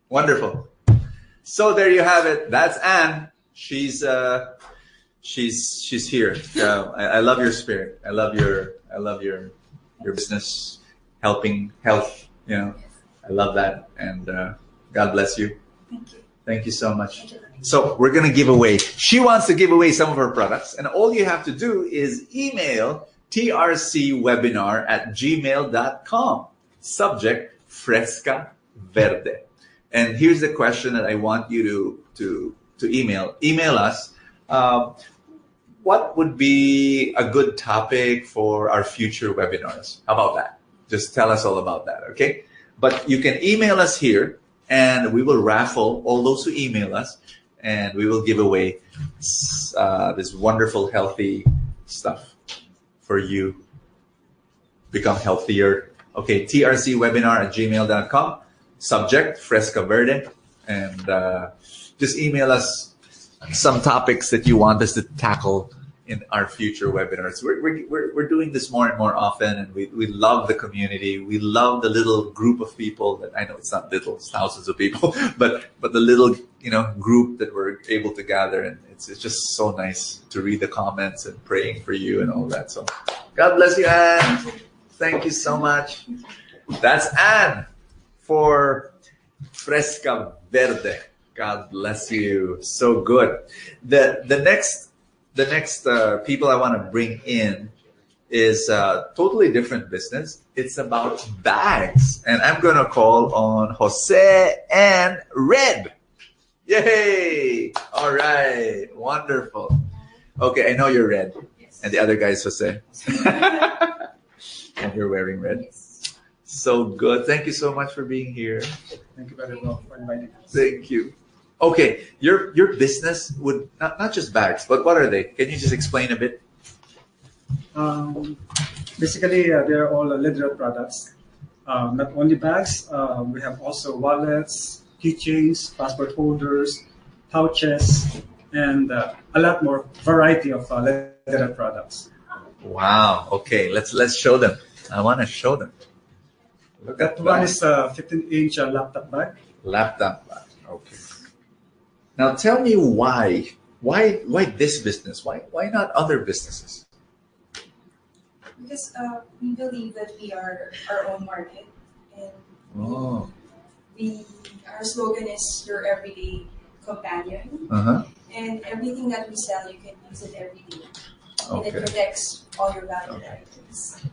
Wonderful. So there you have it. That's Anne. She's here. I love your spirit. I love your business, helping health. You know, I love that, and God bless you. Thank you. Thank you so much. So we're gonna give away. She wants to give away some of her products, and all you have to do is email trcwebinar@gmail.com. Subject: Fresca Verde. And here's the question that I want you to email. Email us. What would be a good topic for our future webinars? How about that? Just tell us all about that, okay? But you can email us here, and we will raffle all those who email us, and we will give away this wonderful healthy stuff for you. Become healthier. Okay, trcwebinar@gmail.com. Subject, Fresca Verde. And just email us some topics that you want us to tackle in our future webinars. We're doing this more and more often, and we love the community. We love the little group of people that, I know it's not little, it's thousands of people, but the little group that we're able to gather, and it's just so nice to read the comments and praying for you and all that. So God bless you, Anne. Thank you so much. That's Anne for Fresca Verde. God bless you. So good. The next people I want to bring in is a totally different business. It's about bags. And I'm going to call on Jose and Red. Yay! All right. Wonderful. Okay, I know you're Red. Yes. And the other guy is Jose. And you're wearing red. Yes. So good. Thank you so much for being here. Thank you very much for inviting us. Thank you. Okay, your business would not just bags, but what are they? Can you just explain a bit? Basically, they're all literal products. Not only bags, we have also wallets, keychains, passport holders, pouches, and a lot more variety of literal products. Wow. Okay, let's show them. I want to show them. Look at One that. is a 15-inch laptop bag. Laptop bag. Okay. Now tell me why this business? Why not other businesses? Because we believe that we are our own market, and Oh. our slogan is your everyday companion, and everything that we sell you can use it every day, and Okay. it protects all your valuable items.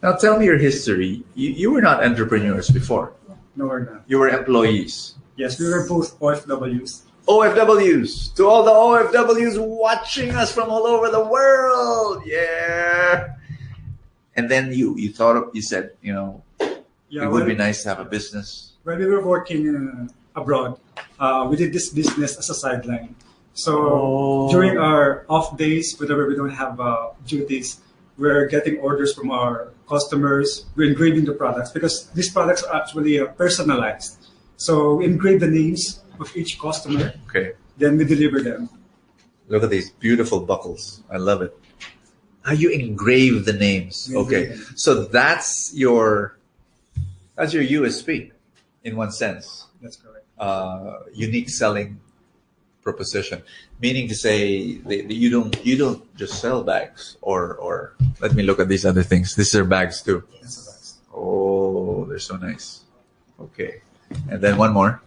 Now tell me your history. You were not entrepreneurs before. No, we're not. You were employees. Yes, we were both OFWs. OFWs. To all the OFWs watching us from all over the world. Yeah. And then you said, it would be nice to have a business. When we were working abroad, we did this business as a sideline. So during our off days, whenever we don't have duties, we're getting orders from our customers. We're engraving the products because these products are actually personalized. So we engrave the names of each customer. Okay. Then we deliver them. Look at these beautiful buckles. I love it. How you engrave the names. Yeah, Okay. yeah. So that's your USP in one sense. That's correct. Unique selling proposition, meaning to say that you don't just sell bags or let me look at these other things. These are bags too. That's a box. Oh, they're so nice. Okay. And then one more.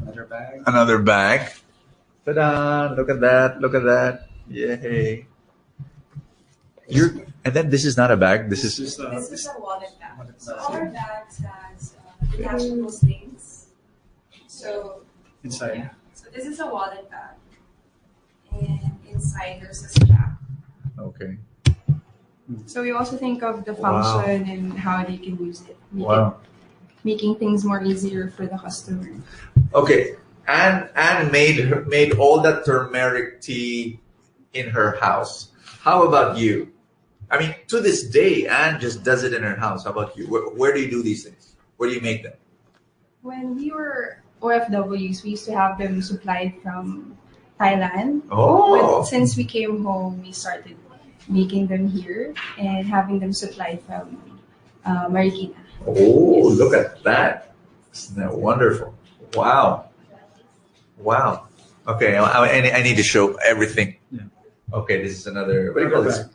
Another bag. Another bag. Ta-da! Look at that. Look at that. Yay. And then this is not a bag. This is This is a wallet bag. Wallet So bag. all our bags has detachable slings. So inside. yeah. So this is a wallet bag, and inside there's a strap. okay. So we also think of the Wow. function and how they can use it, making things more easier for the customer. Okay. Anne made all that turmeric tea in her house. How about you? I mean, to this day, Anne just does it in her house. How about you? Where do you do these things? Where do you make them? When we were OFWs, we used to have them supplied from Thailand. Oh. But since we came home, we started making them here and having them supplied from Marikina. Oh, look at that. Isn't that wonderful? Wow. Wow. Okay, I need to show everything. Yeah. Okay, this is another, what do you call this?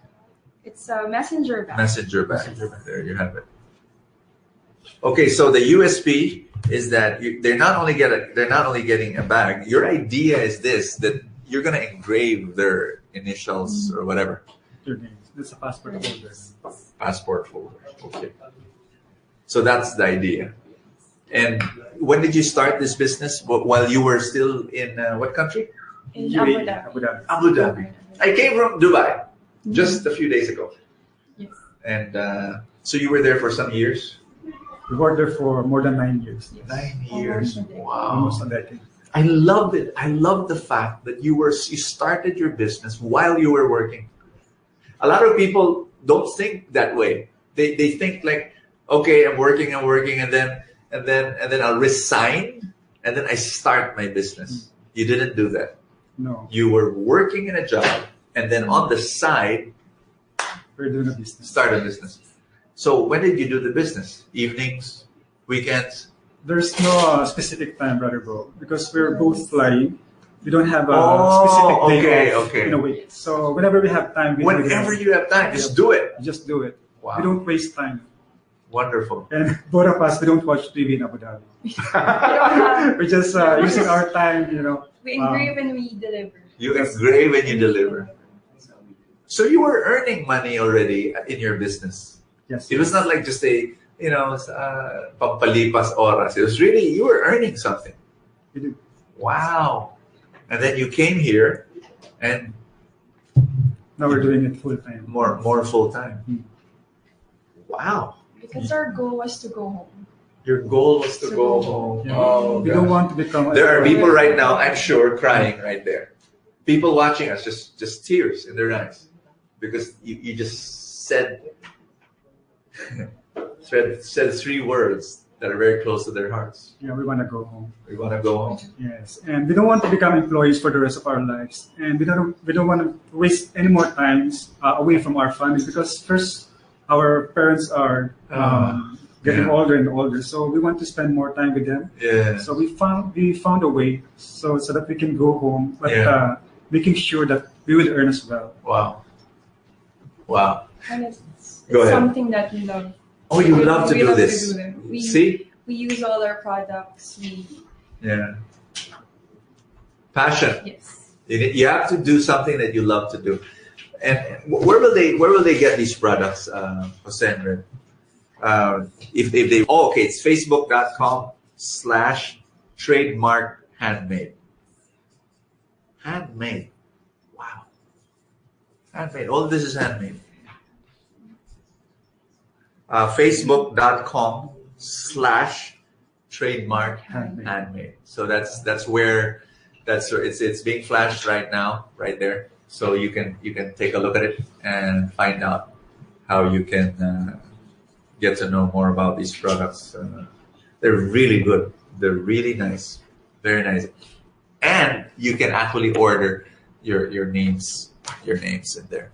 It's a messenger bag. Messenger bag. There you have it. Okay, so the USP is that they're not only getting a bag. Your idea is that you're gonna engrave their initials or whatever. Your name. That's a passport holder. Passport holder. Okay. So that's the idea. And when did you start this business? While you were still in what country? In UAE, Abu Dhabi. Abu Dhabi. Abu Dhabi. I came from Dubai just a few days ago. Yes. And so you were there for some years? We worked there for more than 9 years. 9 years. Wow. Almost a decade. I love it. I love the fact that you started your business while you were working. A lot of people don't think that way. They think like, okay, I'm working, and then I'll resign, and then I start my business. You didn't do that. No. You were working in a job, and then on the side, We're doing a business. start a business. So when did you do the business? Evenings, weekends? There's no specific time, Brother Bo, because we're both flying. We don't have a Oh, specific day off okay. in a week. So whenever we have time, we do Whenever it. you have time, just do it. Just do it. Wow. We don't waste time. Wonderful. And both of us, we don't watch TV in Abu Dhabi. We're just using our time, We engrave and we deliver. You engrave and you deliver. So you were earning money already in your business. Yes. It was not like just pampalipas oras. It was really, you were earning something. We do. Wow. And then you came here and Now we're doing it full time. more full time. Wow. Because our goal was to go home. Your goal was to go home. Yeah. Oh, We don't gosh. want to become. There are people right now, I'm sure, crying right there. People watching us, just tears in their eyes. Because you just said 3 words that are very close to their hearts. Yeah, we want to go home. We want to go home. Yes, and we don't want to become employees for the rest of our lives, and we don't want to waste any more times away from our families, because first our parents are getting yeah. older and older, so we want to spend more time with them. Yeah. So we found a way so that we can go home, but Yeah. making sure that we will earn as well. Wow. Wow. And it's Go ahead. something that we love. Oh, you love to We do love this. to do them. See? We use all our products. Yeah. Passion. Yes. You have to do something that you love to do. And where will they get these products, Jose and Red? If they okay, it's facebook.com/trademark handmade. Handmade. Wow. Handmade. All this is handmade. Facebook.com/trademark handmade. So that's where it's being flashed right now, right there. So you can take a look at it and find out how you can get to know more about these products. They're really good. They're really nice, very nice, and you can actually order your names in there.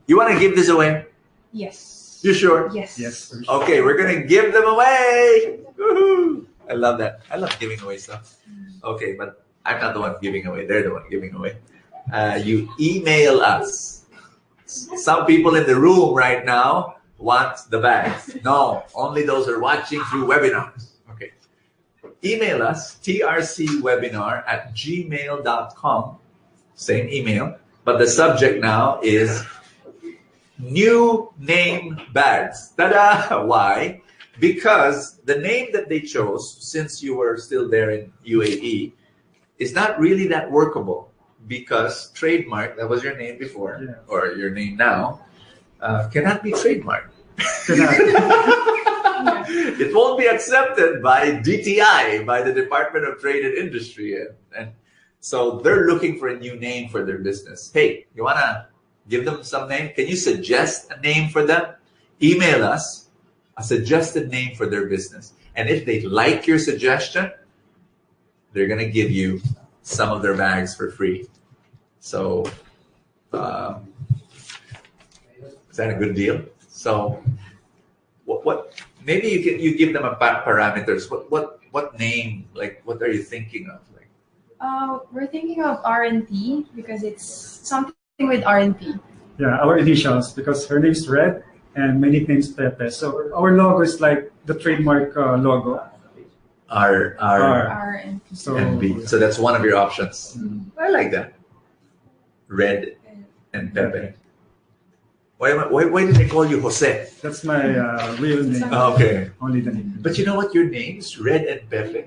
You want to give this away? Yes. You sure? Yes. Yes. Okay, we're gonna give them away. Woohoo! I love that. I love giving away stuff. Okay, but I'm not the one giving away. They're the one giving away. You email us. Some people in the room right now want the bags. No, only those who are watching through webinars. Okay. Email us, trcwebinar@gmail.com. Same email, but the subject now is new name bags. Ta-da! Why? Because the name that they chose, since you were still there in UAE, is not really that workable, because trademark, that was your name before, Yeah. or your name now, cannot be trademarked. It won't be accepted by DTI, by the Department of Trade and Industry. And so they're looking for a new name for their business. Hey, you want to give them some name? Can you suggest a name for them? Email us a suggested name for their business. And if they like your suggestion, they're going to give you some of their bags for free. So, is that a good deal? So, what maybe you give them a parameters. What name, like, what are you thinking of? Like, We're thinking of R&T because it's something with R&T. Yeah, our initials, because her name's Red and my nickname's Pepe. So our logo is like the trademark logo. R R&T. So and B. So that's one of your options. I like that. Red and Pepe. Why did they call you Jose? that's my real name. Okay. Only the name. But you know what? Your names, Red and Pepe,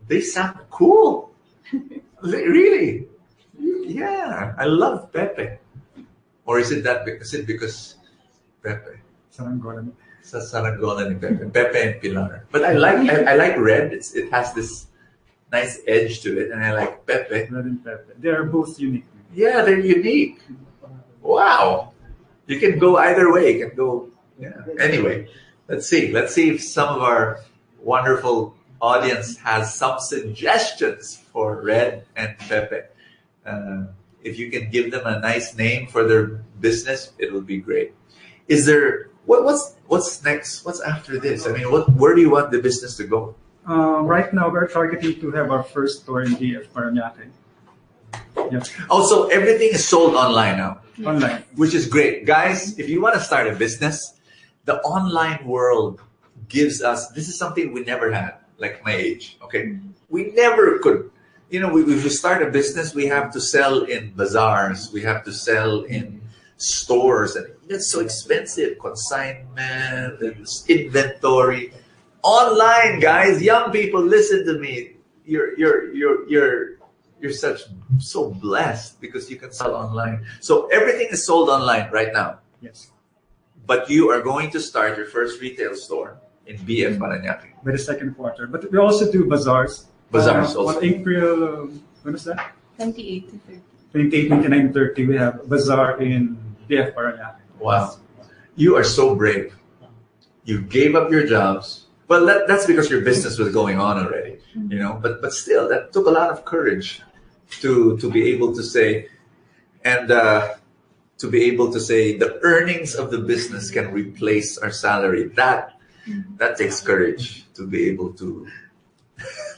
they sound cool. Really? Yeah, I love Pepe. Or is it because Pepe? Saranggola. Sa Saranggola ni Pepe. Pepe and Pilar. But I like red. It has this nice edge to it, and I like Pepe. Red and Pepe. They are both unique. Yeah, they're unique. Wow. You can go either way. You can go, yeah. Anyway, let's see. Let's see if some of our wonderful audience has some suggestions for Red and Pepe. If you can give them a nice name for their business, it will be great. Is there what's next? What's after this? I mean, where do you want the business to go? Right now, we're targeting to have our first store in DF Paranaque. Yes. Also, everything is sold online now. Online. Which is great. Guys, if you want to start a business, the online world gives us, this is something we never had, like my age, okay? We never could, if we start a business, we have to sell in bazaars, we have to sell in stores, and it's so expensive, consignment, and inventory. Online, guys, young people, listen to me. You're so blessed because you can sell online. So everything is sold online right now. Yes. But you are going to start your first retail store in BF Paranaque. By the second quarter. But we also do bazaars. Bazaars also. On April, when is that? 28 to 30. 28, 29, 30, we have a bazaar in BF Paranaque. Wow. You are so brave. You gave up your jobs. Well, that's because your business was going on already, but still, that took a lot of courage to be able to say, and to be able to say the earnings of the business can replace our salary. That takes courage to be able to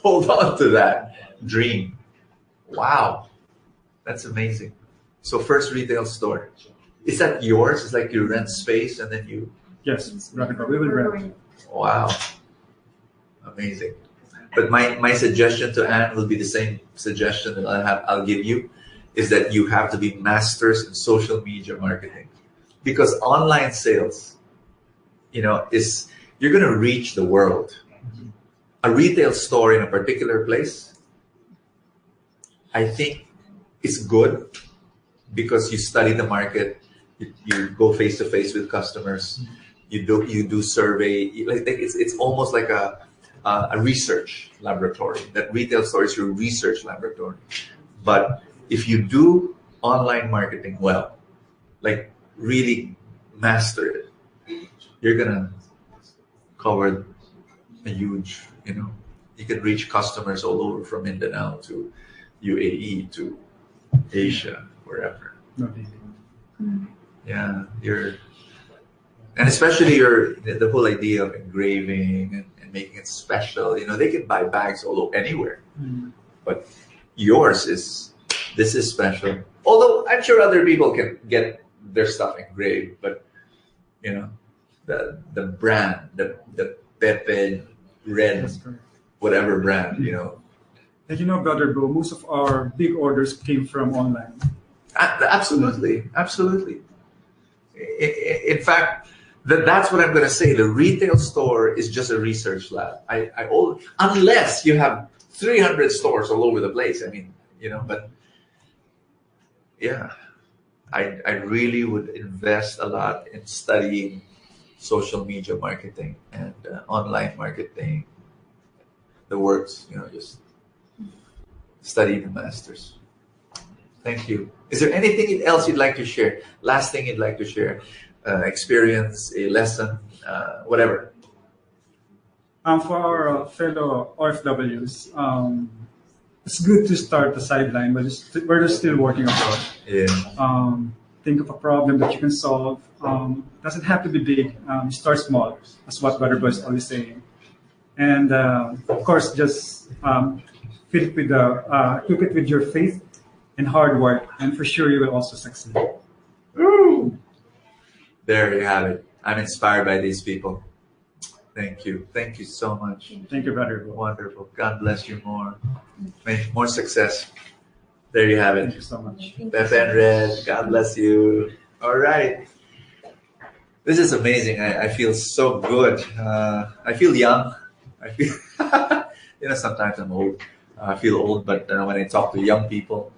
hold on to that dream. Wow, that's amazing. So first retail store, is that yours? It's like you rent space and then you. Yes, we will rent. Wow. Amazing. But my suggestion to Anne will be the same suggestion that I'll give you, is that you have to be masters in social media marketing, because online sales, is you're going to reach the world. A retail store in a particular place, I think, is good because you study the market, you go face to face with customers, you do survey. It's almost like a research laboratory. That retail store is your research laboratory. But if you do online marketing well, like really master it, you're gonna cover a huge, you can reach customers all over, from Mindanao to UAE to Asia, wherever. Yeah, and especially the whole idea of engraving and making it special. They can buy bags anywhere, but yours this is special. Although I'm sure other people can get their stuff engraved, but the brand, the Pepe Red, whatever brand, And Brother Bo, most of our big orders came from online. Absolutely. In fact, that's what I'm going to say. The retail store is just a research lab. Unless you have 300 stores all over the place. I mean, but yeah, I really would invest a lot in studying social media marketing and online marketing. The works, just study the masters. Thank you. Is there anything else you'd like to share? Last thing you'd like to share? Experience, a lesson, whatever. For our fellow OFWs, it's good to start the sideline, but we're just still working abroad. Yeah. Think of a problem that you can solve. Doesn't have to be big. Start small. That's what Brother Bo is always saying. And of course, just cook it with your faith and hard work, and for sure you will also succeed. Woo! There you have it. I'm inspired by these people. Thank you. Thank you so much. Thank you, Brother Bo. Wonderful. God bless you more. More success. There you have it. Thank you so much. Pepe and Red, God bless you. All right. This is amazing. I feel so good. I feel young. I feel, sometimes I'm old. I feel old, but when I talk to young people,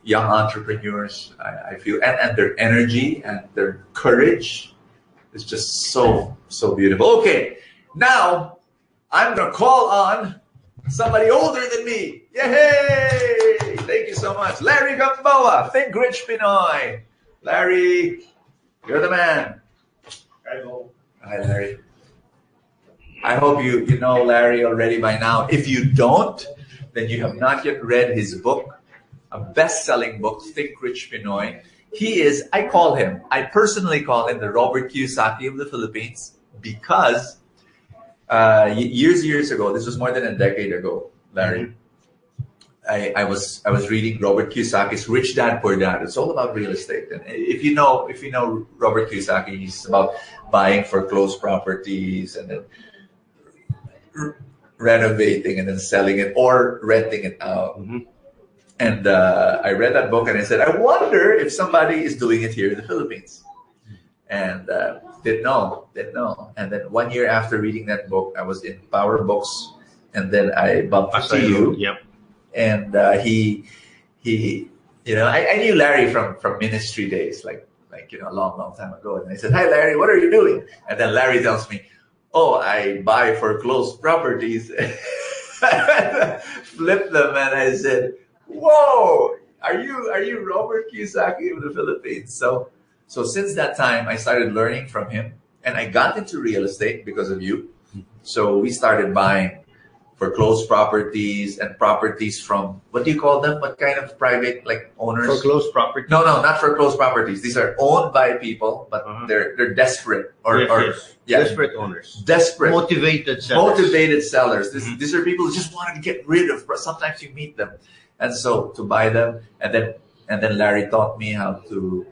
young entrepreneurs, I feel, and their energy and their courage, It's just so beautiful. Okay, now I'm gonna call on somebody older than me. Yay! Thank you so much, Larry Gamboa. Think Rich Pinoy. Larry, you're the man. Hello. Hi, Larry. I hope you know Larry already by now. If you don't, then you have not yet read his book, a best-selling book, Think Rich Pinoy. He is, I personally call him the Robert Kiyosaki of the Philippines, because years ago, this was more than a decade ago, Larry, I was reading Robert Kiyosaki's Rich Dad Poor Dad. It's all about real estate. And if you know Robert Kiyosaki, he's about buying foreclosed properties and then renovating and then selling it or renting it out. And I read that book and I said, I wonder if somebody is doing it here in the Philippines. And didn't know. And then 1 year after reading that book, I was in Power Books, and then I bumped into you. Yep. And he I knew Larry from ministry days, like a long time ago. And I said, hi, Larry, what are you doing? And then Larry tells me, oh, I buy foreclosed properties, flip them. And I said, whoa, are you Robert Kiyosaki of the Philippines? So since that time, I started learning from him, and I got into real estate because of you. So we started buying foreclosed properties and properties from, what do you call them? What kind of private, like, owners? Foreclosed property? No, not foreclosed properties. These are owned by people, but they're desperate Yes. Desperate owners. Desperate. Motivated sellers. Motivated sellers. These are people who just wanted to get rid of, sometimes you meet them. And so to buy them, and then Larry taught me how to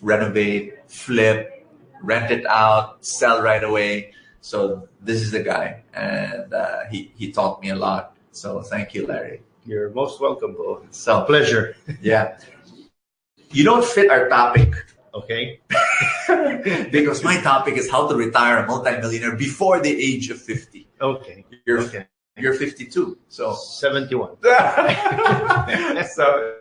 renovate, flip, rent it out, sell right away. So this is the guy, and he taught me a lot. So thank you, Larry. You're most welcome, Bo. So Pleasure. Yeah. You don't fit our topic. Okay. Because my topic is how to retire a multimillionaire before the age of 50. Okay. You're 52. So 71. So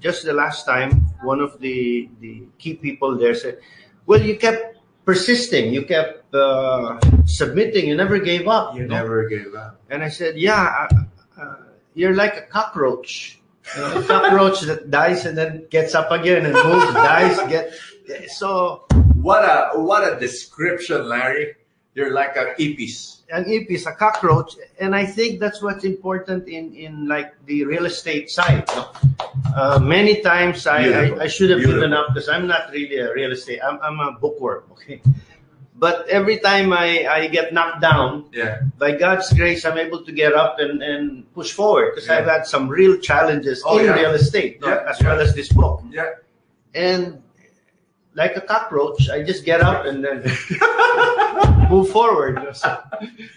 Just the last time, one of the key people there said, well, you kept persisting. You kept submitting. You never gave up. you never gave up. And I said, yeah, you're like a cockroach. A cockroach that dies and then gets up again and moves, dies, so. What a description, Larry. You're like a ipis. An ipis, a cockroach, and I think that's what's important in like the real estate side. No? Many times I should have given up because I'm not really a real estate. I'm a bookworm. Okay. But every time I get knocked down, by God's grace, I'm able to get up and push forward because I've had some real challenges in real estate, as well as this book. Yeah. And like a cockroach, I just get up and then move forward.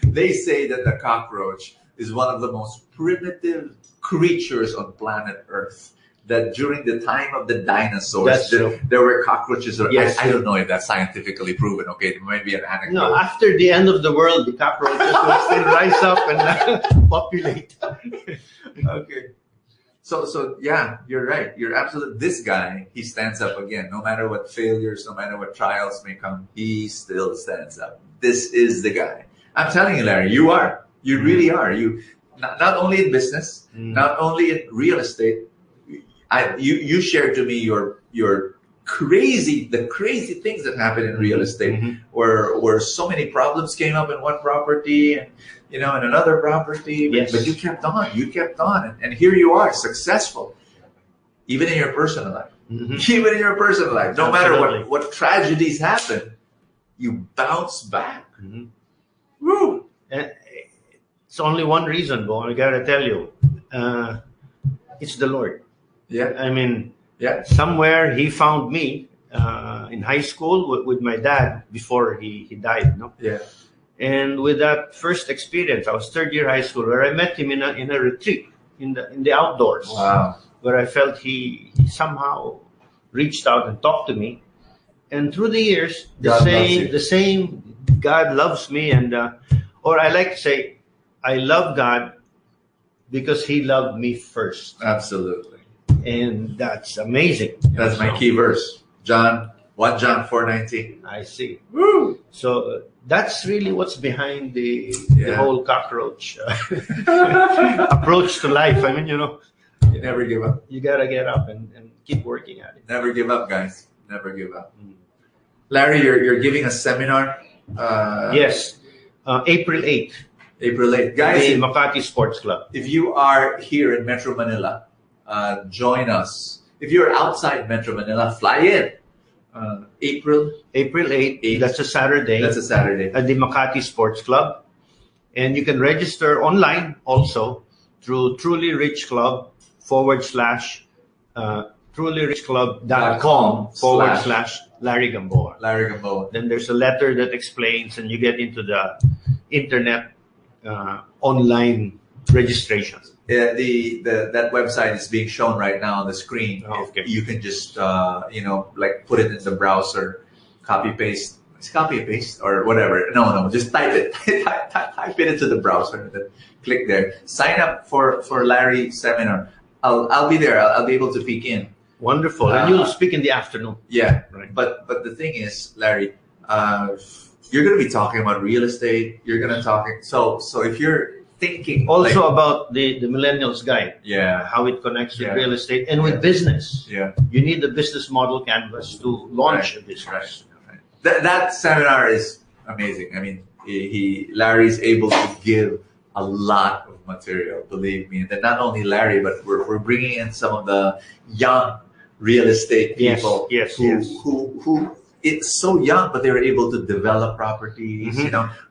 They say that the cockroach is one of the most primitive creatures on planet Earth. That during the time of the dinosaurs, there were cockroaches. Yes. I don't know if that's scientifically proven. Okay, it might be an anecdote. No, after the end of the world, the cockroaches will still rise up and populate. Okay. So yeah, you're right. You're absolutely. This guy, he stands up again. No matter what failures, no matter what trials may come, he still stands up. This is the guy. I'm telling you, Larry, you are. You really are. You not only in business, not only in real estate. You shared to me your crazy things that happened in real estate, where so many problems came up in one property and in another property. Yes. But you kept on, and here you are, successful, even in your personal life. Even in your personal life, no matter what tragedies happen, you bounce back. Woo! It's only one reason, Bo. I gotta tell you, it's the Lord. Yeah. I mean, somewhere he found me in high school with my dad before he died. No. Yeah. And with that first experience, I was third year high school, where I met him in a retreat in the outdoors. Wow. Where I felt he somehow reached out and talked to me, and through the years, the same God loves me, and or I like to say, I love God because He loved me first. Absolutely. And that's amazing. That's my key verse. 1 John 4:19. I see. Woo! So that's really what's behind the whole cockroach approach to life. I mean, you never give up. You gotta get up and keep working at it. Never give up, guys. Never give up. Larry, you're giving a seminar. Yes, April 8th. April 8th, guys. The Makati Sports Club. If you are here in Metro Manila, join us. If you're outside Metro Manila, fly in. April 8th. That's a Saturday. That's a Saturday. At the Makati Sports Club. And you can register online also through Truly Rich Club trulyrichclub.com/Larry Gamboa. Larry Gamboa. Then there's a letter that explains, and you get into the internet online registration. That website is being shown right now on the screen. Okay. You can just put it in the browser, copy paste or whatever. No, just type it. Type it into the browser and then click there. Sign up for Larry's seminar. I'll be there. I'll be able to peek in. Wonderful. And you'll speak in the afternoon. Yeah. Right. But the thing is, Larry, you're going to be talking about real estate. You're going to talk. So if you're thinking also about the Millennials Guide, how it connects with real estate and with business. Yeah. You need the business model canvas to launch a business. Right. That seminar is amazing. I mean, Larry's able to give a lot of material, believe me. And then not only Larry, but we're bringing in some of the young real estate people who it's so young, but they're able to develop properties,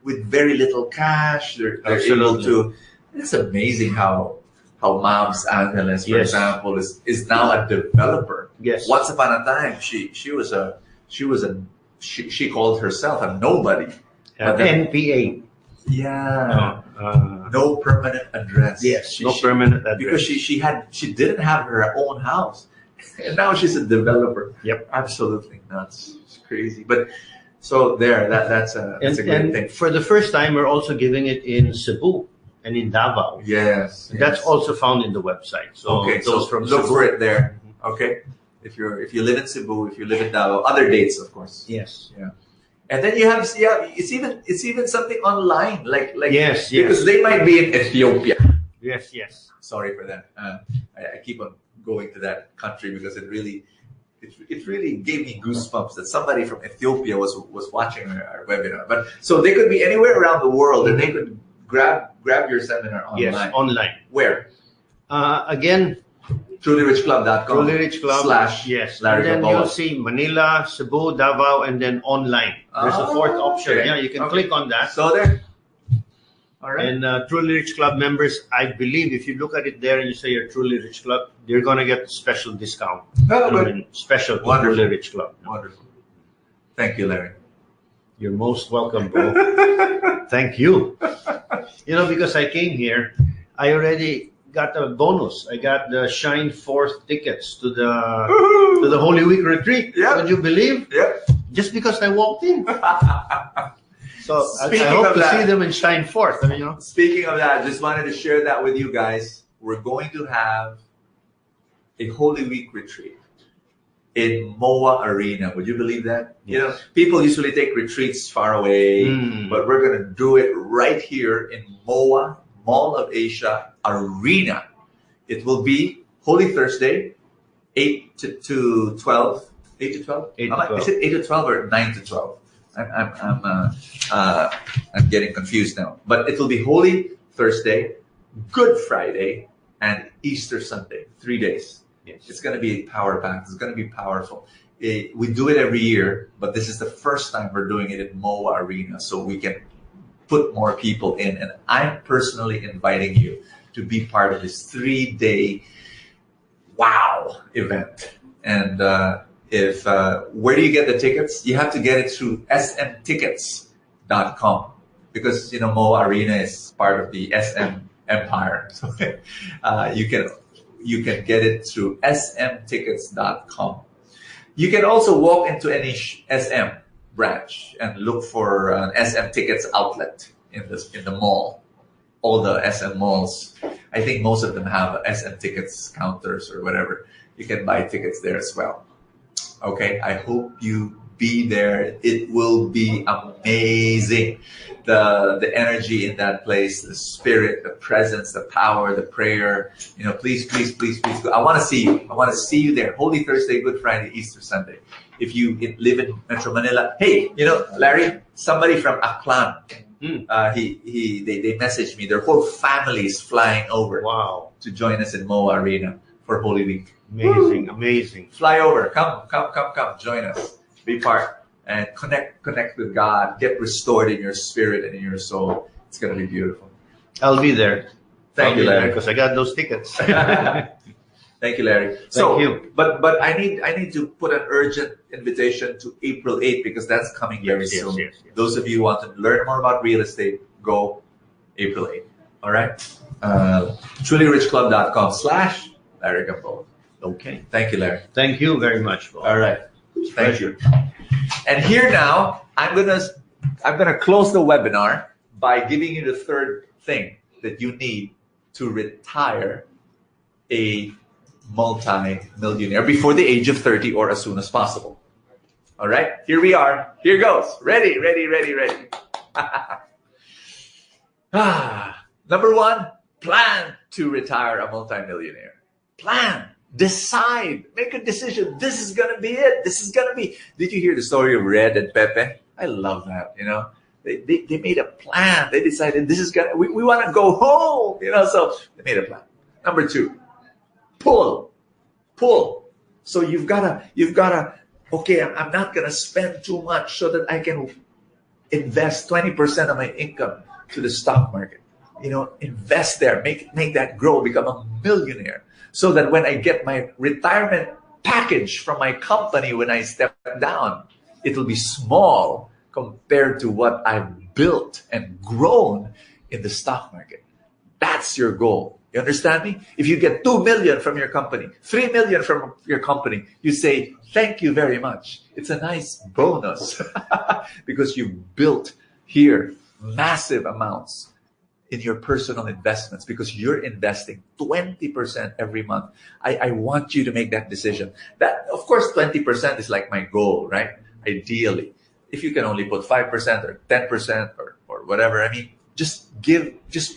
with very little cash. They're able to. It's amazing how Mavs Angeles, for example, is now a developer. Yes. Once upon a time, she called herself a nobody. NPA. Yeah. No permanent address. Yes. No permanent address. Because she didn't have her own house, and now she's a developer. Yep. Absolutely nuts. It's crazy. But so that's a great thing. For the first time, we're also giving it in Cebu and in Davao. Yes. That's also found in the website. So so from look Cebu. for it there. Okay. If you live in Cebu, if you live in Davao, other dates, of course. Yes. Yeah. And then you have it's even something online like yes, because they might be in Ethiopia. Yes. Sorry for that. I keep on going to that country because it really gave me goosebumps that somebody from Ethiopia was watching our webinar. But so they could be anywhere around the world, and they could grab your seminar online. Yes, online. Where? Again, TrulyRichClub.com. Truly Club. / And Larry then Gamboa. you'll see Manila, Cebu, Davao, and then online. There's a fourth option. Okay. Yeah, you can click on that. So there. All right. And Truly Rich Club members, I believe if you look at it there and you say you're Truly Rich Club, you're going to get special discount. Oh, I good. mean, special to Wonderful. Truly Rich Club. Wonderful. Thank you, Larry. You're most welcome, bro. Thank you. Because I came here, I already got a bonus. I got the Shine Forth tickets to the Holy Week retreat. Yeah. Would you believe? Yeah. Just because I walked in. So I Speaking hope of to that- see them in Shine Forth. Speaking of that, just wanted to share that with you guys. We're going to have a Holy Week retreat in MOA Arena. Would you believe that? Yes. People usually take retreats far away, but we're going to do it right here in MOA, Mall of Asia Arena. It will be Holy Thursday, 8 to 12. 8 to 12? 8 to 12. Is it 8 to 12 or 9 to 12? I'm getting confused now. But it will be Holy Thursday, Good Friday, and Easter Sunday. 3 days. Yes. It's going to be power packed. It's going to be powerful. We do it every year, but this is the first time we're doing it in MOA Arena, so we can put more people in. And I'm personally inviting you to be part of this 3-day wow event. And where do you get the tickets? You have to get it through smtickets.com, because MOA Arena is part of the SM empire. So you can get it through smtickets.com. You can also walk into any SM branch and look for an SM Tickets outlet in the mall. All the SM malls, I think most of them have SM Tickets counters or whatever. You can buy tickets there as well. Okay, I hope you be there. It will be amazing. The energy in that place, the spirit, the presence, the power, the prayer. Please go. I want to see you. I want to see you there. Holy Thursday, Good Friday, Easter Sunday. If you live in Metro Manila, hey, Larry, somebody from Aklan, they messaged me. Their whole family is flying over. Wow. To join us in MOA Arena for Holy Week. Amazing. Fly over. Come. Join us. Be part and connect with God. Get restored in your spirit and in your soul. It's going to be beautiful. I'll be there. Thank you, Larry. Because I got those tickets. Thank you, Larry. Thank you. But I need to put an urgent invitation to April 8th, because that's coming very soon. Yes. Those of you who want to learn more about real estate, go April 8th. All right? TrulyRichClub.com / Gamboa. Okay. Thank you, Larry. Thank you very much, Paul. All right. Thank you. And here now, I'm gonna close the webinar by giving you the third thing that you need to retire a multi-millionaire before the age of 30 or as soon as possible. All right, here we are. Here goes. Ready. Number 1, plan to retire a multi-millionaire. Plan. Decide. Make a decision. This is going to be it. Did you hear the story of Red and Pepe? I love that, They made a plan. They decided this is we want to go home, so they made a plan. Number 2, pull. So you've gotta, okay, I'm not gonna spend too much so that I can invest 20% of my income to the stock market. Invest there, make that grow, become a millionaire. So that when I get my retirement package from my company, when I step down, it'll be small compared to what I've built and grown in the stock market. That's your goal. You understand me? If you get 2 million from your company, 3 million from your company, you say, thank you very much. It's a nice bonus because you built here massive amounts in your personal investments, because you're investing 20% every month. I want you to make that decision. That, of course, 20% is like my goal, right? Ideally, if you can only put 5% or 10% or whatever, just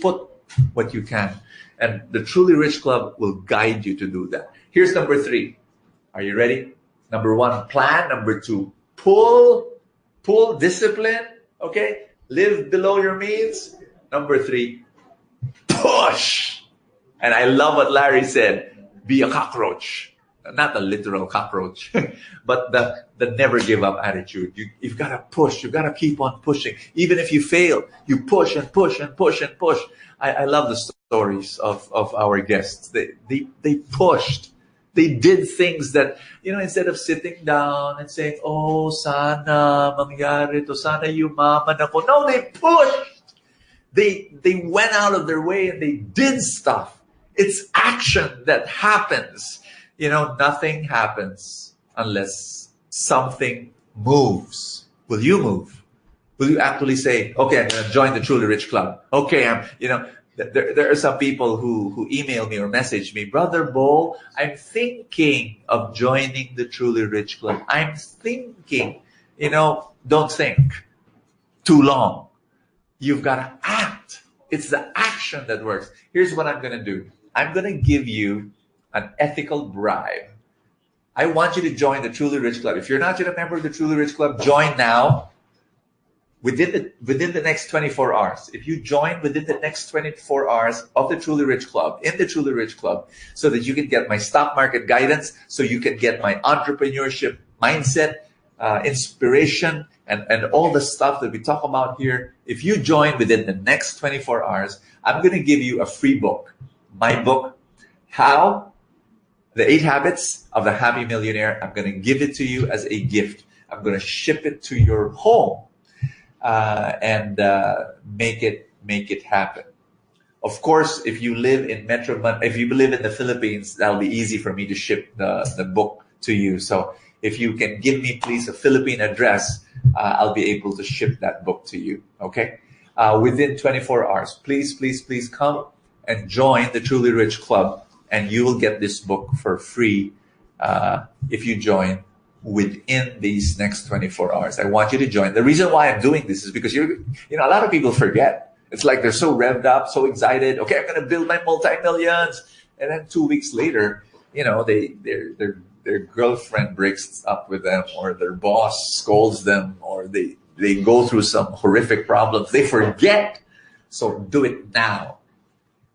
put what you can. And the Truly Rich Club will guide you to do that. Here's number 3. Are you ready? Number one, plan. Number two, pull discipline. Okay, live below your means. Number three, push. And I love what Larry said, be a cockroach. Not a literal cockroach, but the never give up attitude. You've got to push. You've got to keep on pushing. Even if you fail, you push and push and push and push. I love the stories of our guests. They pushed. They did things that, instead of sitting down and saying, oh, sana mangyari to, sana yumaman ako. No, they pushed. They went out of their way and they did stuff. It's action that happens. Nothing happens unless something moves. Will you move? Will you actually say, okay, I'm going to join the Truly Rich Club? Okay, there are some people who email me or message me, Brother Bo, I'm thinking of joining the Truly Rich Club. I'm thinking. Don't think too long. You've got to act. It's the action that works. Here's what I'm going to do. I'm going to give you an ethical bribe. I want you to join the Truly Rich Club. If you're not yet a member of the Truly Rich Club, join now. Within the next 24 hours. If you join within the next 24 hours of the Truly Rich Club, in the Truly Rich Club, so that you can get my stock market guidance, so you can get my entrepreneurship mindset, inspiration, and all the stuff that we talk about here. If you join within the next 24 hours, I'm going to give you a free book. My book, The 8 Habits of the Happy Millionaire. I'm going to give it to you as a gift. I'm going to ship it to your home and make it happen. Of course, if you live in if you live in the Philippines, that'll be easy for me to ship the book to you. So if you can give me, please, a Philippine address, I'll be able to ship that book to you. Okay, within 24 hours, please come and join the Truly Rich Club, and you will get this book for free if you join within these next 24 hours. I want you to join. The reason why I'm doing this is because a lot of people forget. It's like they're so revved up, so excited. Okay, I'm going to build my multi-millions, and then 2 weeks later, their girlfriend breaks up with them, or their boss scolds them, or they go through some horrific problems. They forget. So do it now.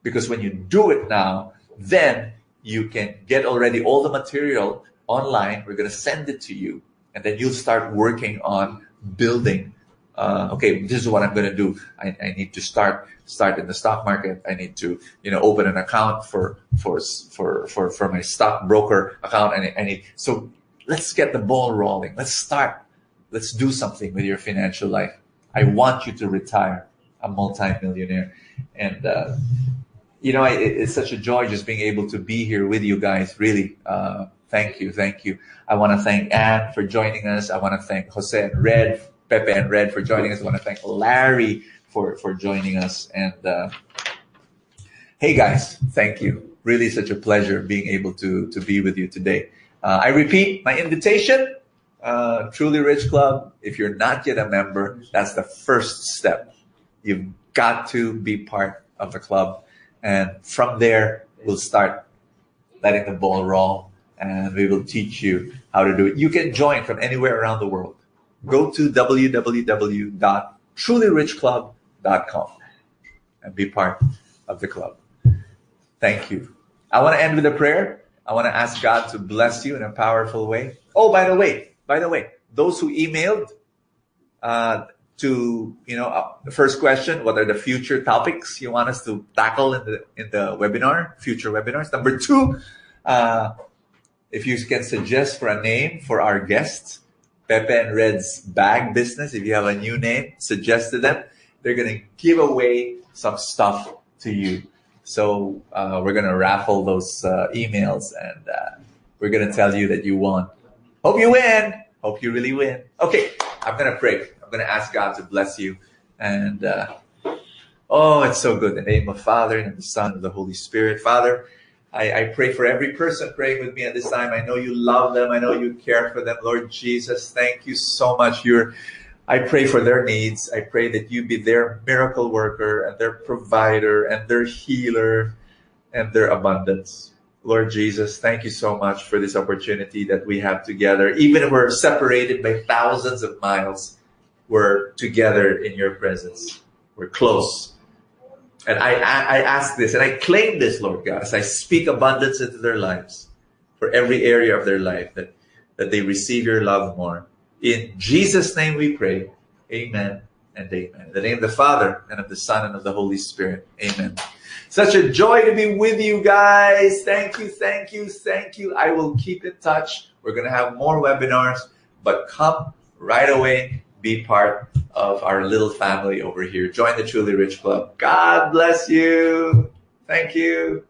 Because when you do it now, then you can get already all the material online. We're going to send it to you. And then you'll start working on building. Okay, this is what I'm going to do. I need to start in the stock market. I need to, open an account for my stockbroker account. And so let's get the ball rolling. Let's start. Let's do something with your financial life. I want you to retire a multi-millionaire. And, it's such a joy just being able to be here with you guys. Really, thank you. I want to thank Anne for joining us. I want to thank Jose and Red, Pepe and Red for joining us. I want to thank Larry for joining us. And hey guys, thank you. Really such a pleasure being able to be with you today. I repeat my invitation, Truly Rich Club. If you're not yet a member, that's the first step. You've got to be part of the club. And from there, we'll start letting the ball roll, and we will teach you how to do it. You can join from anywhere around the world. Go to www.trulyrichclub.com and be part of the club. Thank you. I want to end with a prayer. I want to ask God to bless you in a powerful way. Oh, by the way, those who emailed the first question, what are the future topics you want us to tackle in the webinar, future webinars? Number 2, if you can suggest for a name for our guests, Pepe and Red's bag business. If you have a new name, suggest to them. They're going to give away some stuff to you. So we're going to raffle those emails, and we're going to tell you that you won. Hope you win. Hope you really win. Okay, I'm going to pray. I'm going to ask God to bless you. And it's so good. In the name of the Father, and of the Son, and of the Holy Spirit. Father, I pray for every person praying with me at this time. I know you love them. I know you care for them. Lord Jesus, thank you so much. I pray for their needs. I pray that you be their miracle worker and their provider and their healer and their abundance. Lord Jesus, thank you so much for this opportunity that we have together. Even if we're separated by thousands of miles, we're together in your presence. We're close. And I ask this and I claim this, Lord God, as I speak abundance into their lives, for every area of their life, that they receive your love more. In Jesus' name we pray. Amen and amen. In the name of the Father, and of the Son, and of the Holy Spirit. Amen. Such a joy to be with you guys. Thank you, thank you, thank you. I will keep in touch. We're going to have more webinars, but come right away. Be part of our little family over here. Join the Truly Rich Club. God bless you. Thank you.